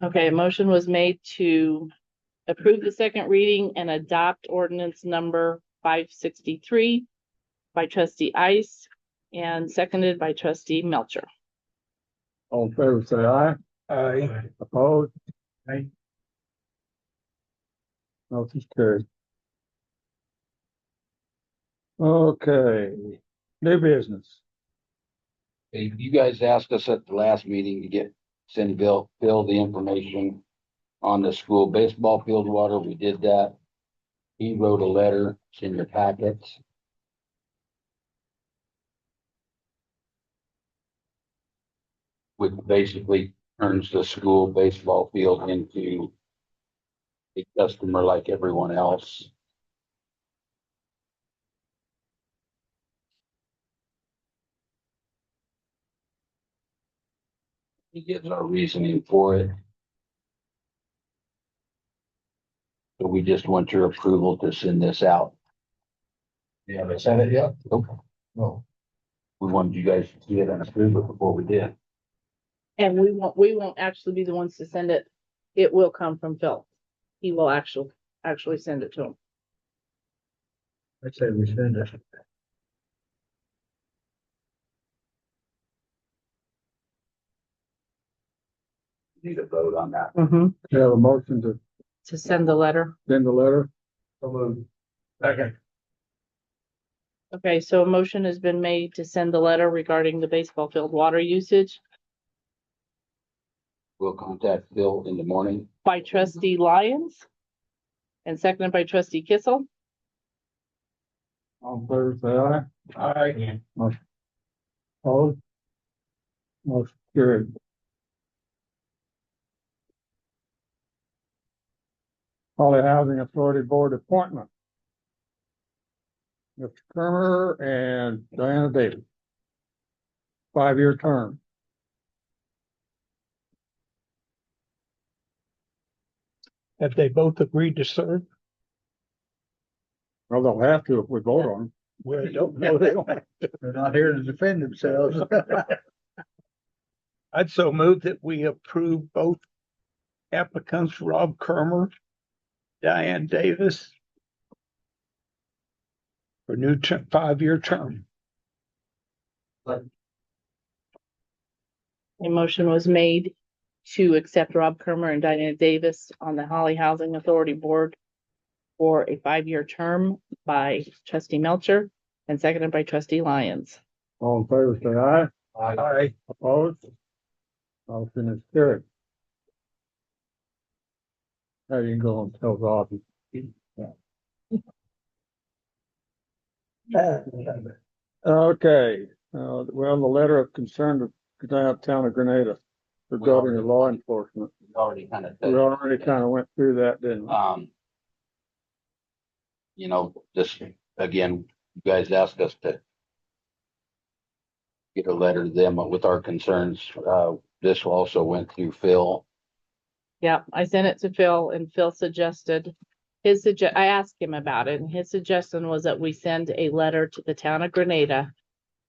Okay, a motion was made to approve the second reading and adopt ordinance number 563 by trustee Ice and seconded by trustee Melcher. All in favor, say aye. Aye. Opposed? Aye. Motion's carried. Okay, new business. Hey, you guys asked us at the last meeting to send Bill the information on the school baseball field water. We did that. He wrote a letter, it's in your packets. Which basically turns the school baseball field into a customer like everyone else. He gives our reasoning for it. So we just want your approval to send this out. Yeah, they sent it yet? Nope. No. We wanted you guys to see it and approve it before we did. And we won't actually be the ones to send it. It will come from Phil. He will actually send it to him. I'd say we send it. Need a vote on that. We have a motion to To send the letter. send the letter. Second. Okay, so a motion has been made to send the letter regarding the baseball field water usage We'll contact Bill in the morning. by trustee Lyons and seconded by trustee Kissel. All in favor, say aye. Aye. Motion. Opposed? Motion carried. Holly Housing Authority Board appointment. Mr. Kermer and Diana Davis. 5-year term. Have they both agreed to serve? Well, they'll have to if we vote on them. Well, I don't know. They don't have to. They're not here to defend themselves. I'd so move that we approve both applicants, Rob Kermer, Diane Davis, for new 5-year term. A motion was made to accept Rob Kermer and Diana Davis on the Holly Housing Authority Board for a 5-year term by trustee Melcher and seconded by trustee Lyons. All in favor, say aye. Aye. Opposed? Motion is carried. Now you can go and tell Robbie. Okay, well, the letter of concern to the town of Grenada regarding the law enforcement. We already kind of. We already kind of went through that, didn't we? You know, this, again, you guys asked us to get a letter to them with our concerns. This also went through Phil. Yeah, I sent it to Phil and Phil suggested I asked him about it and his suggestion was that we send a letter to the town of Grenada.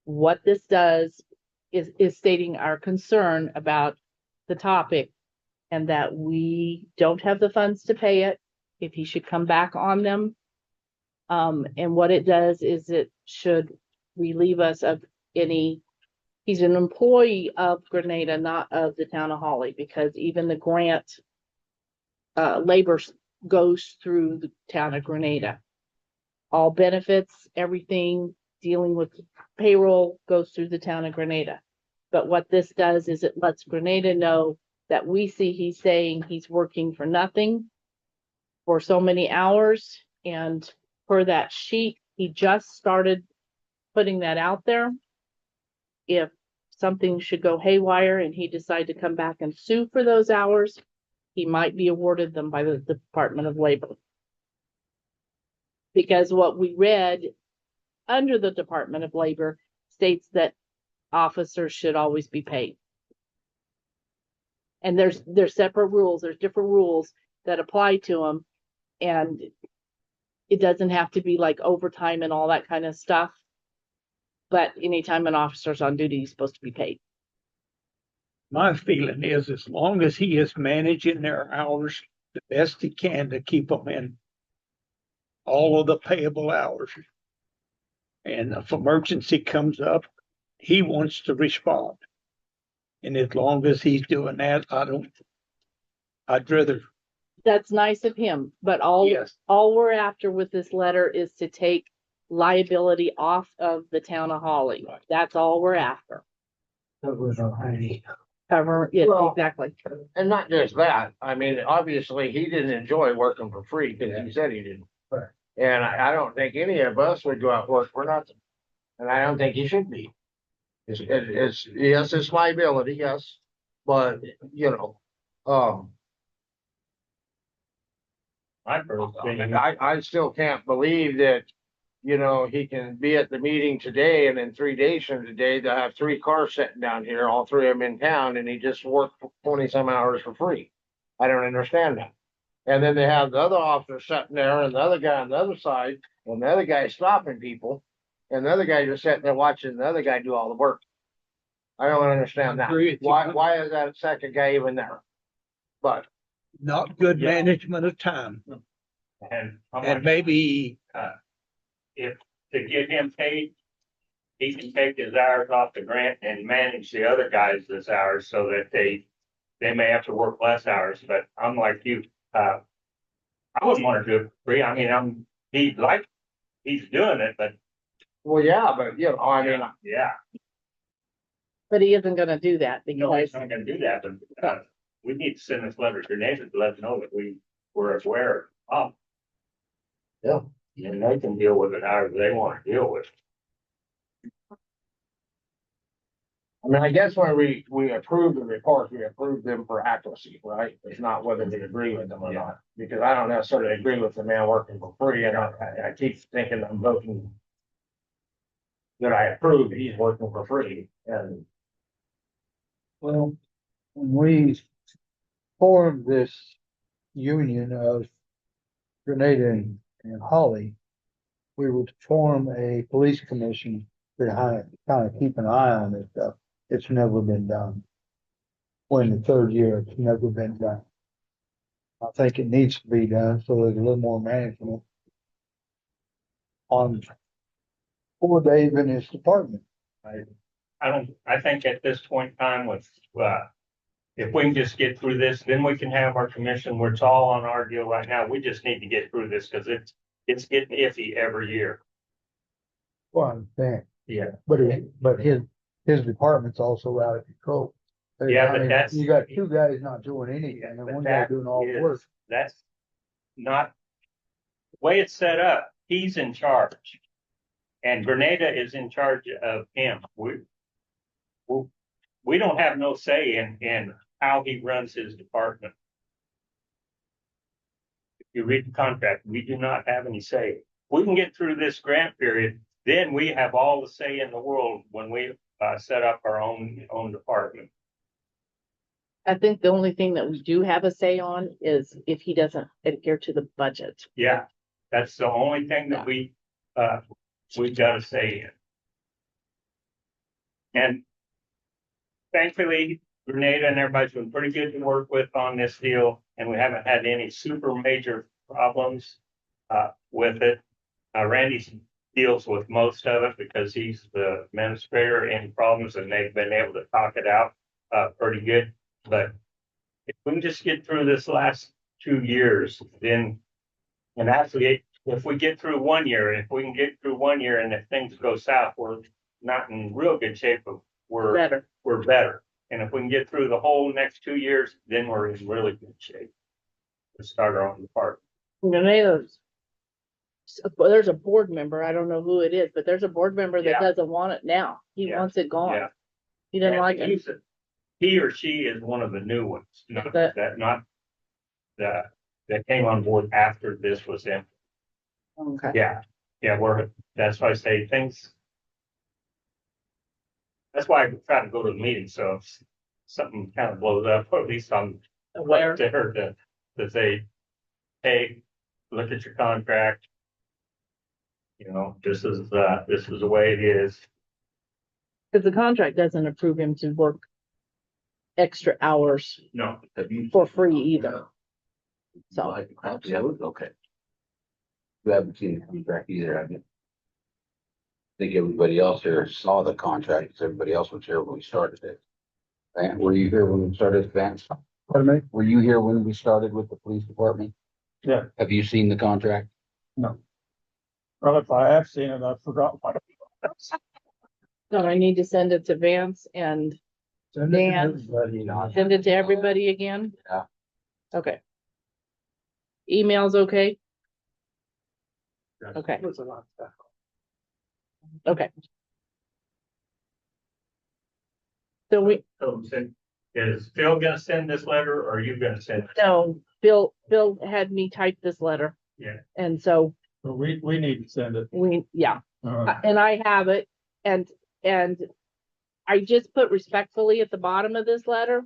What this does is stating our concern about the topic and that we don't have the funds to pay it, if he should come back on them. And what it does is it should relieve us of any, he's an employee of Grenada, not of the town of Holly, because even the grant labor goes through the town of Grenada. All benefits, everything dealing with payroll goes through the town of Grenada. But what this does is it lets Grenada know that we see he's saying he's working for nothing for so many hours. And for that sheet, he just started putting that out there. If something should go haywire and he decide to come back and sue for those hours, he might be awarded them by the Department of Labor. Because what we read under the Department of Labor states that officers should always be paid. And there's separate rules, there's different rules that apply to them. And it doesn't have to be like overtime and all that kind of stuff. But anytime an officer's on duty, he's supposed to be paid. My feeling is as long as he is managing their hours the best he can to keep them in all of the payable hours. And if emergency comes up, he wants to respond. And as long as he's doing that, I'd rather. That's nice of him, but all we're after with this letter is to take liability off of the town of Holly. Right. That's all we're after. Cover, yeah, Well, exactly. And not just that, I mean, obviously, he didn't enjoy working for free, because he said he didn't. And I don't think any of us would go out and work for nothing. And I don't think he should be. Yes, it's liability, yes, but, My personal opinion, I still can't believe that, he can be at the meeting today and then 3 days from today, they'll have 3 cars sitting down here, all 3 of them in town, and he just worked 20 some hours for free. I don't understand that. And then they have the other officer sitting there and the other guy on the other side, and the other guy stopping people, and the other guy just sitting there watching the other guy do all the work. I don't understand that. Why is that second guy even there? But Not good management of time. and And maybe if to get him paid, he can take his hours off the grant and manage the other guys' this hours so that they may have to work less hours. But I'm like you, I wouldn't want to do it for free. I mean, he's doing it, but well, yeah, but I mean, yeah, But he isn't gonna do that no, he's because not going to do that. But we need to send this letter to Nathan to let them know that we were aware of. Yeah. And they can deal with it however they want to deal with it. I mean, I guess when we approve the reports, we approve them for accuracy, right? It's not whether we agree with them or not, because I don't necessarily agree with the man working for free, and I keep thinking I'm voting that I approve he's working for free, and Well, when we formed this union of Grenada and Holly, we would form a police commission to kind of keep an eye on this stuff. It's never been done. We're in the 3rd year, it's never been done. I think it needs to be done so there's a little more management on poor Dave and his department. I think at this point in time with, if we can just get through this, then we can have our commission, we're all on our deal right now. We just need to get through this because it's getting iffy every year. Well, I understand, Yeah. but his department's also out of control. Yeah, I but mean, that's- you got two guys not doing anything, and But one guy that doing all the is- work. That's not the way it's set up. He's in charge. And Grenada is in charge of him. We don't have no say in how he runs his department. If you read the contract, we do not have any say. We can get through this grant period, then we have all the say in the world when we set up our own department. I think the only thing that we do have a say on is if he doesn't adhere to the budget. Yeah, that's the only thing that we've got to say in. And thankfully, Grenada and everybody's been pretty good to work with on this deal, and we haven't had any super major problems with it. Randy deals with most of it because he's the administrator. Any problems, and they've been able to talk it out pretty good. But if we can just get through this last 2 years, then, and actually, if we get through 1 year, if we can get through 1 year, and if things go south, we're not in real good shape, but we're better. And if we can get through the whole next 2 years, then we're in really good shape to start our own department. There's a board member, I don't know who it is, but there's a board member that Yeah. doesn't want it now. He Yeah. wants it gone. Yeah. He doesn't And like it. He or she is one of the new ones, not That- that came on board after this was in. Okay. Yeah, that's why I say things. That's why I try to go to the meeting, so if something kind of blows up, or at least I'm Aware. to her to say, hey, look at your contract. You know, this is the way it is. Because the contract doesn't approve him to work extra hours No, for free either. So, Yeah, okay. You haven't seen the contract either, have you? I think everybody else here saw the contract, because everybody else was here when we started it. Vance, were you here when we started, Vance? Pardon me? Were you here when we started with the police department? Yeah. Have you seen the contract? No. Well, if I have seen it, I've forgotten what it was. so I need to send it to Vance and Send it to Dan. everybody, not- send it to everybody again? Yeah. Okay. Email's okay? Okay. It was a lot of stuff. Okay. So Is Phil gonna send this letter, or are you gonna send it? no, Bill had me type this letter. Yeah. And so But we need to send it. and I have it, and I just put respectfully at the bottom of this letter.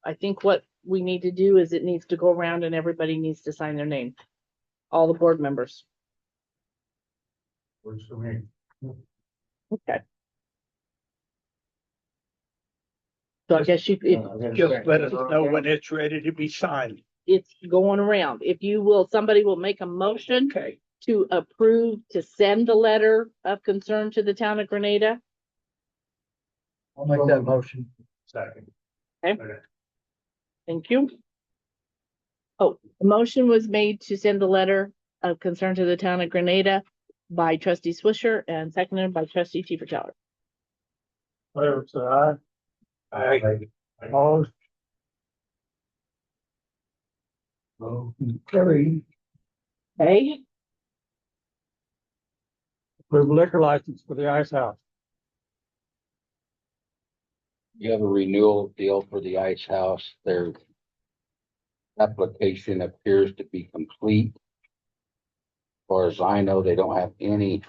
I think what we need to do is it needs to go around and everybody needs to sign their name. All the board members. Works for me. Okay. So I guess Just let us know when it's ready to be signed. it's going around. If you will, somebody will make a motion Okay. to approve to send the letter of concern to the town of Grenada. I'll make that motion. Second. Okay. Thank you. Oh, a motion was made to send the letter of concern to the town of Grenada by trustee Swisher and seconded by trustee Teeper. Favor say aye. Opposed? Carried. Okay, Approve liquor license for the Ice House. You have a renewal deal for the Ice House. Their application appears to be complete. As far as I know, they don't have anything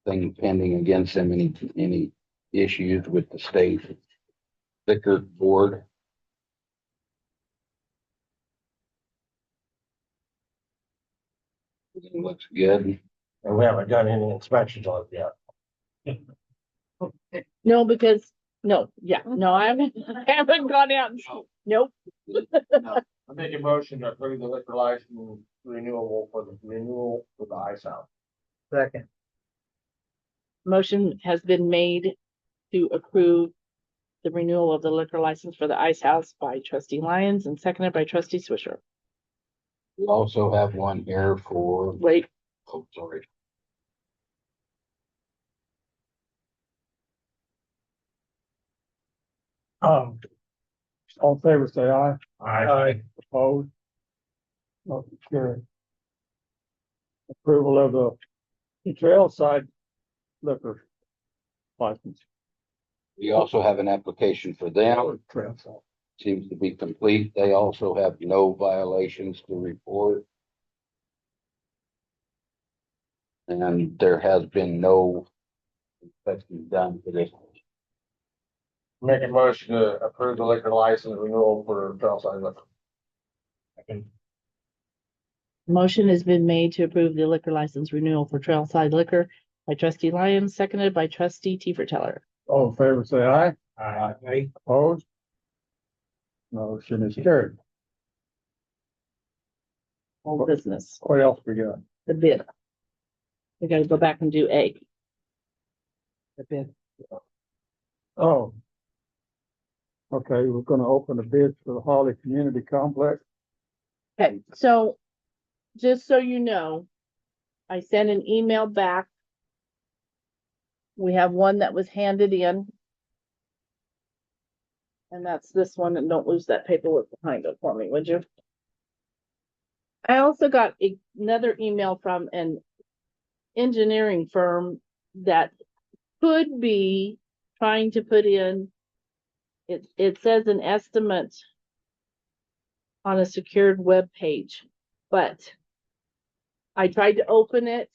pending against them, any issues with the state liquor board. Everything looks good. And we haven't done any inspections on it yet. no, because, no, I haven't gone out and, nope. I make a motion to approve the liquor license renewal for the Ice House. Second. Motion has been made to approve the renewal of the liquor license for the Ice House by trustee Lyons and seconded by trustee Swisher. We also have one here for, Wait, oh, sorry. All in favor, say aye. I, Opposed? Motion carried. Approval of the trailside liquor license. We also have an application for them. Trailside. Seems to be complete. They also have no violations to report. And there has been no inspection done for this. Make a motion to approve the liquor license renewal for Trailside Liquor. motion has been made to approve the liquor license renewal for Trailside Liquor by trustee Lyons, seconded by trustee Teefer. All in favor, say aye. I, Opposed? Motion is carried. Whole business, What else we got? the bid. We gotta go back and do A. The bid. Oh. Okay, we're gonna open the bids for the Holly Community Complex. Okay, so just so you know, I sent an email back. We have one that was handed in. And that's this one, and don't lose that paperwork behind it for me, would you? I also got another email from an engineering firm that could be trying to put in, it says an estimate on a secured web page, but I tried to open it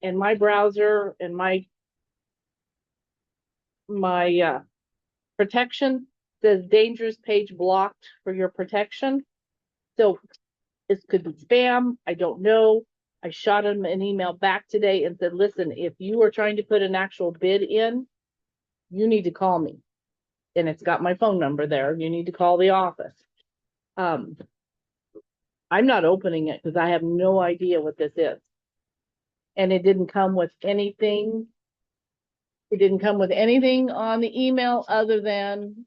and my browser and my protection says dangerous page blocked for your protection. So it could be spam. I don't know. I shot him an email back today and said, listen, if you are trying to put an actual bid in, you need to call me. And it's got my phone number there. You need to call the office. I'm not opening it because I have no idea what this is. And it didn't come with anything. It didn't come with anything on the email other than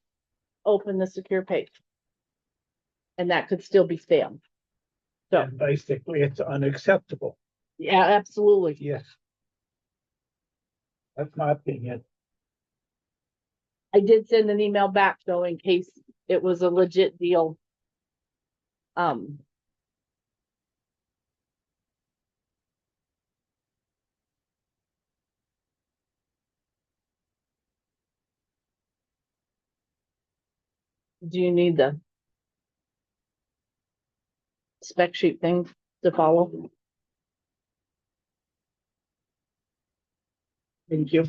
open the secure page. And that could still be spam. So And basically, it's unacceptable. yeah, absolutely. Yes. That's my opinion. I did send an email back though, in case it was a legit deal. Do you need the spec sheet thing to follow? Thank you.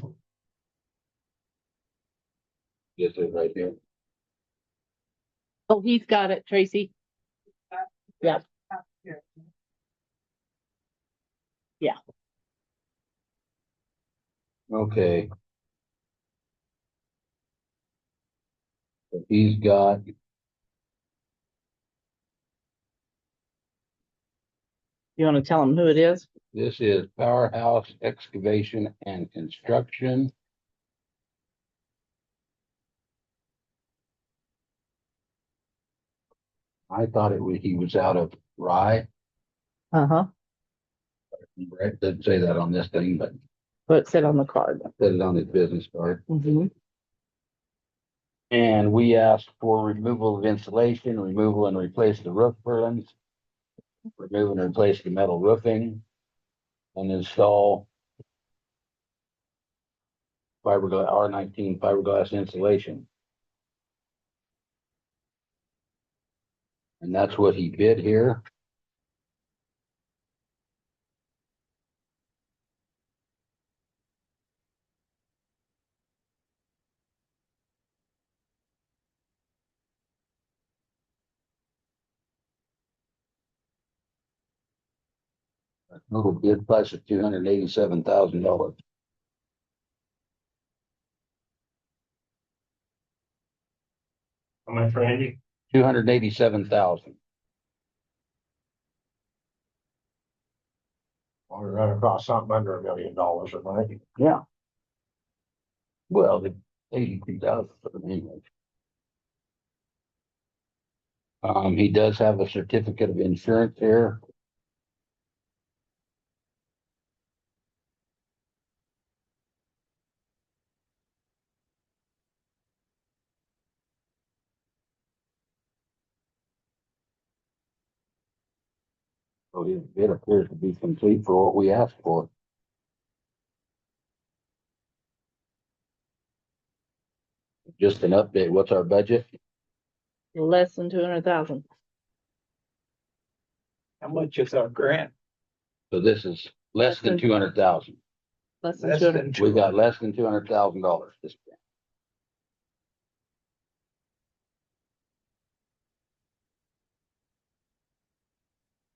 This is right here. Oh, he's got it, Tracy. Yeah. Yeah. Okay. So he's got, You want to tell him who it is? this is Powerhouse Excavation and Construction. I thought he was out of Rye. Uh-huh. Right, doesn't say that on this thing, but But it said on the card. said it on his business card. Mhm. And we asked for removal of insulation, removal and replace the roof purlins, remove and replace the metal roofing, and install fiberglass, R19 fiberglass insulation. And that's what he bid here. Total bid price of $287,000. how much, Randy? $287,000. Or run across something under $1 million, right? Yeah. Well, $82,000 for the anyway. He does have a certificate of insurance here. So it appears to be complete for what we asked for. Just an update, what's our budget? Less than 200,000. How much is our grant? So this is less than 200,000. Less than Less 200. than We got less than $200,000 this grant.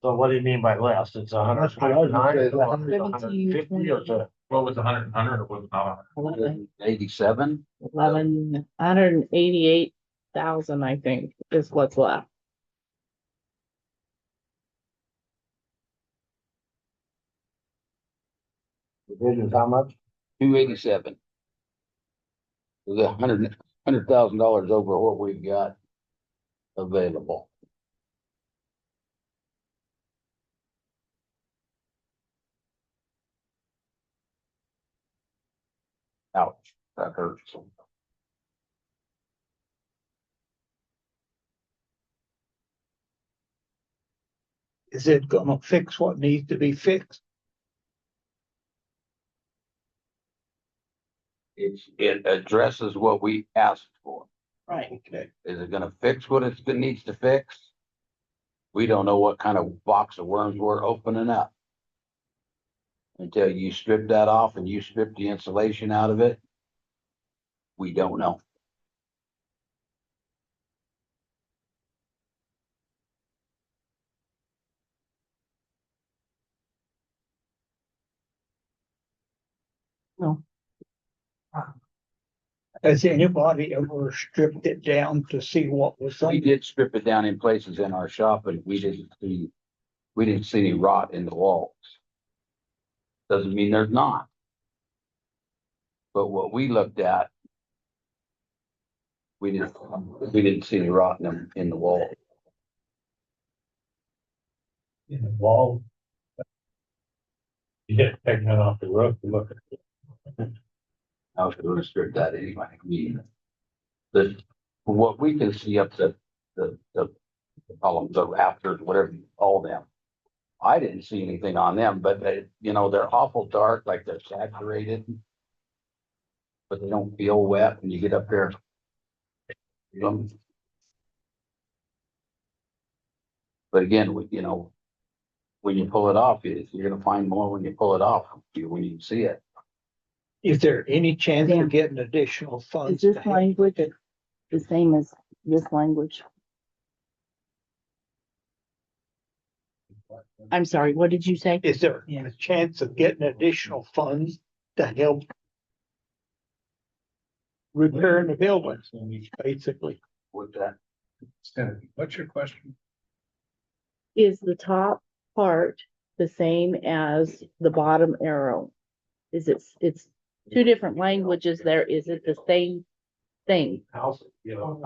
So what do you mean by less? It's a hundred. That's what I was gonna say, the hundred- 150 or to- What was 100 or was it not? 87? 188,000, I think, is what's left. Division's how much? 287. So the $100,000 over what we've got available. Ouch, that hurts. Is it gonna fix what needs to be fixed? It addresses what we asked for. Right. Okay. Is it gonna fix what it needs to fix? We don't know what kind of box of worms we're opening up. Until you strip that off and you strip the insulation out of it, we don't know. Has anybody ever stripped it down to see what was We on? did strip it down in places in our shop, and we didn't see any rot in the walls. Doesn't mean there's not. But what we looked at, we didn't see any rot in the wall. In the wall. You didn't take that off the roof to look at it. I was gonna strip that anyway. I mean, from what we can see up the columns, the rafters, whatever you call them. I didn't see anything on them, but they're awful dark, like they're saturated. But they don't feel wet when you get up there. But again, when you pull it off, you're gonna find more when you pull it off, when you see it. Is there any chance Yeah. of getting additional Is funds? this to help? language the same as this language? I'm sorry, what did you say? Is there a chance of getting additional funds to help repairing the buildings, basically? With that, What's your question? Is the top part the same as the bottom arrow? It's two different languages there. Is it the same thing? House, you know.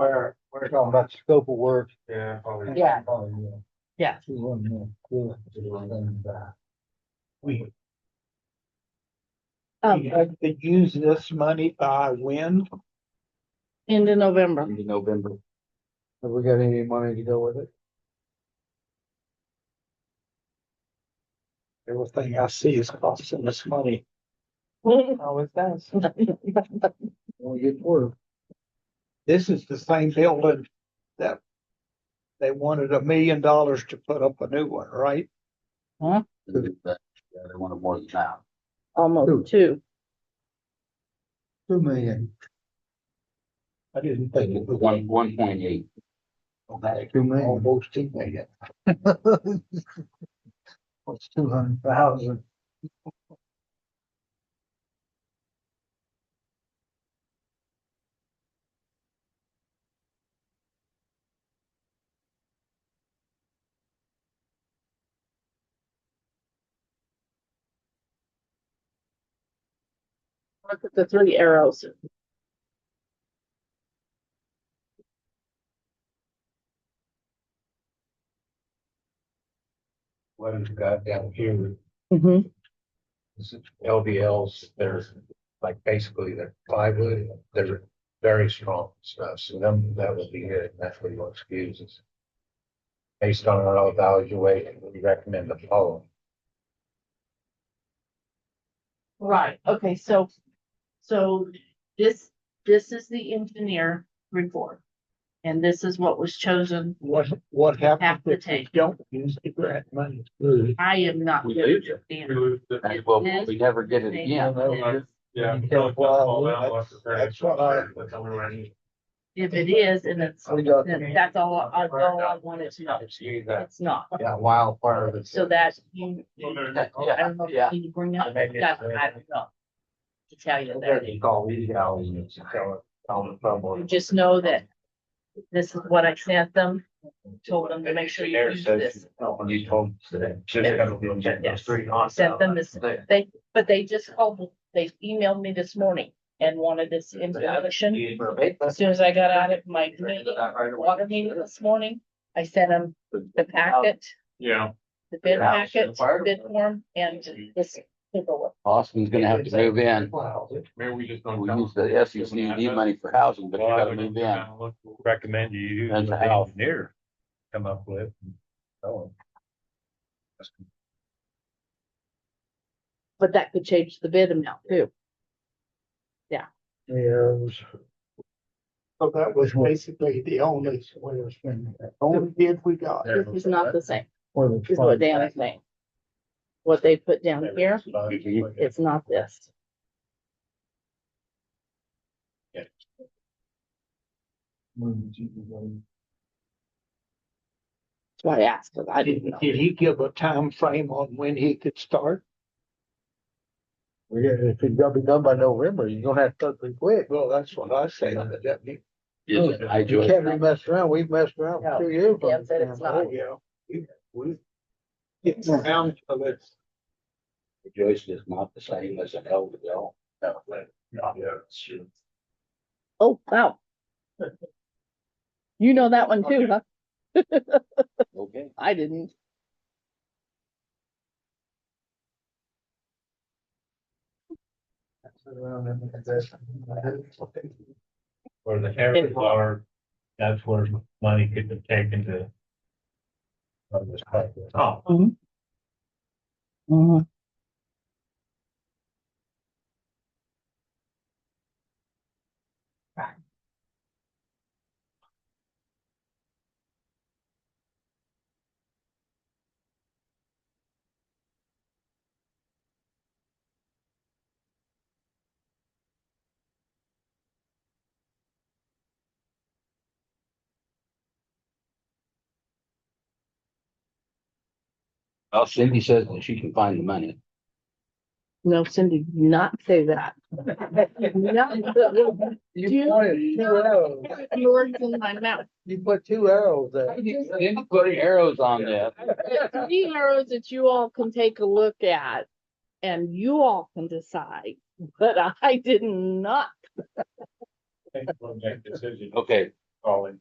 We're talking about the scope of work. Yeah, probably. Yeah. Oh, Yeah. We Um, have to use this money by when? into November. in November, Have we got any money to go with it? Everything I see is costing us money. Always does. When we get work. This is the same building that they wanted $1 million to put up a new one, right? yeah, they wanted more than that. Almost two. 2 million. I didn't think it was 1.8. 2 million. almost 2 million. What's 200,000? Look at the three arrows. what we've got down here, Mhm. is LVLs, they're like basically they're plywood, they're very strong stuff, so them, that would be good, that's what you excuse is. Based on our evaluation, we recommend the following. Right, okay, so this is the engineer report. And this is what was chosen. What Have happens to if we take. don't use the grant money? I am not. We lose it. Well, we never get it again. Yeah. That's what I. If it is, and it's, We got- then that's all I wanted to know. It's not. Yeah, wildfire. that's- So that you, I Yeah, don't know yeah. if you bring up, that, I don't know. To tell you They're that, called these guys, and it's on the phone. you just know that this is what I sent them, told them to make sure you use this. And you told us that. Yes. Sent them this, but they just called, they emailed me this morning and wanted this information. As soon as I got out of my meeting, water meeting this morning, I sent them the packet, Yeah. the bid packet, bid form, and this paperwork. Austin's gonna have to move in. Maybe we just We use the SEC money for housing, but you gotta move in. Recommend you use Depends what on the how- engineer come up with. But that could change the bid amount too. Yeah, it was. So that was basically the only bid we got. This is not the same, Or the is what Dan is saying. What they put down here, it's not this. That's why I asked, because I didn't know. Did he give a time frame on when he could start? Yeah, if it's gonna be done by November, you're gonna have to start pretty quick. Well, that's what I say. That means- I You enjoy can't be it. messing around. We've messed around for 2 years. Dan said it's not. Oh, yeah. It's around to this. Joyce is not the same as an LVL. Oh, wow. You know that one too, huh? Okay. I didn't. Where the areas are, that's where money could be taken to. From this project. Oh, Mhm. Well, Cindy says that she can find the money. No, Cindy, do not say that. You pointed 2 arrows. Words in my mouth. You put 2 arrows there. Didn't put arrows on that. Three arrows that you all can take a look at and you all can decide, but I did not. make decision, Okay, calling.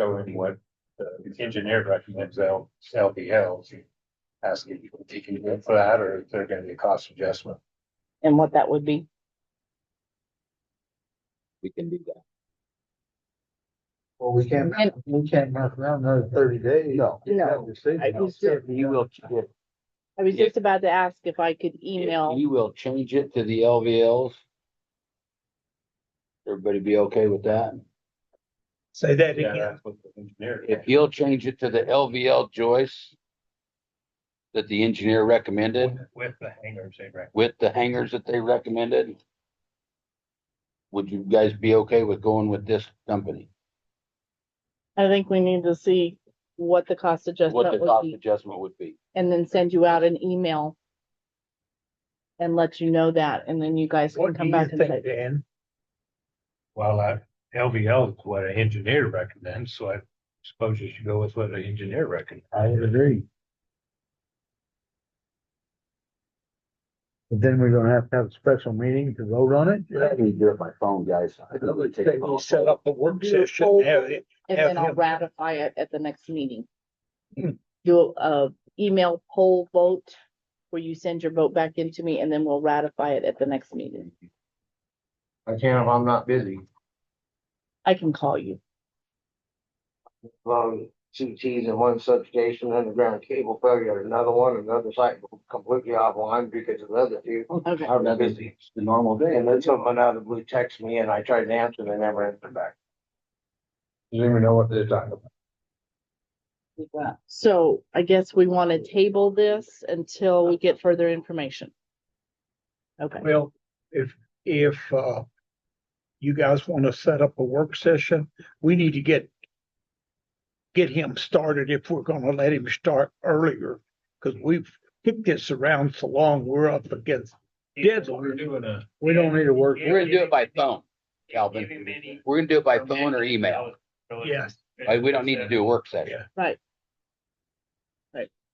Showing what the engineer recommends LVLs. Asking if they can go for that or if they're gonna be a cost adjustment. And what that would be. we can do that. Well, we can't mess around another 30 days. No. No, I was just, He will, I was just about to ask if I could email. he will change it to the LVLs. Everybody be okay with that? Say that Yeah, again. that's what the engineer. If he'll change it to the LVL Joyce that the engineer recommended With the hangers, they recommend. with the hangers that they recommended, would you guys be okay with going with this company? I think we need to see what the cost What adjustment the would cost be adjustment would be? and then send you out an email. And let you know that, and then you guys can What do come you back and think, say, Dan? Well, LVL is what an engineer recommends, so I suppose you should go with what an engineer recommends. I would agree. But then we're gonna have to have a special meeting to vote on it. I need to do it by phone, guys. I can really take a They phone will set call. up a work session, have it. and Have then I'll him- ratify it at the next meeting. do a email poll vote where you send your vote back into me and then we'll ratify it at the next meeting. I can't if I'm not busy. I can call you. Two T's in one substation, underground cable failure, another site completely offline because of the other two. Okay. I was busy. It's the normal day. And then someone out of the blue texted me and I tried to answer, they never answered back. Doesn't even know what they're talking about. So I guess we want to table this until we get further information. Okay, Well, if you guys want to set up a work session, we need to get him started if we're gonna let him start earlier. Cause we've kicked this around so long, we're up against deadline. We're doing a. We don't need to work. We're gonna do it by phone, Calvin. We're gonna do it by phone or email. Yes. Like, we don't need to do a work session. Yeah.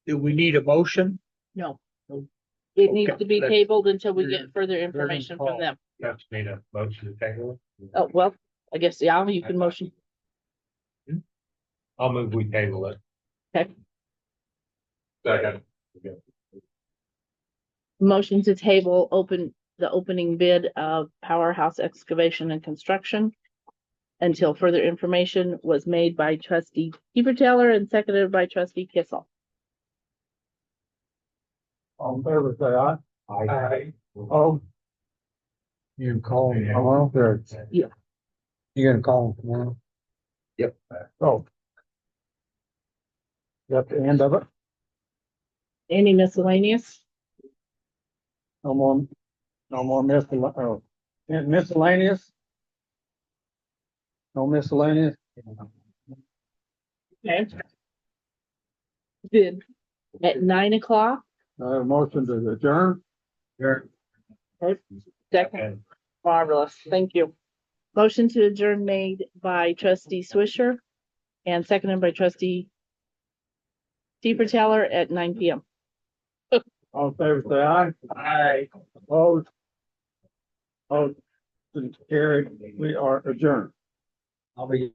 Do we need a motion? no. It needs Okay, to be let's- tabled until we get further information from them. Just need a motion to table it. Oh, well, I guess, yeah, you can motion. I'll move we table it. Okay. Second. Motion to table the opening bid of Powerhouse Excavation and Construction until further information was made by trustee Teeper and seconded by trustee Kissel. All in favor, say aye. Aye. Oh. You can call him tomorrow, or? Yeah. You gonna call him tomorrow? Yep. Oh. Got the end of it? Any miscellaneous? No more miscellaneous? No miscellaneous? Okay. Bid at 9:00. Motion to adjourn? Second. Marvelous. Thank you. Motion to adjourn made by trustee Swisher and seconded by trustee Teeper at 9 PM. All in favor, say aye. Aye. Opposed? Opposed? Carried. We are adjourned. I'll be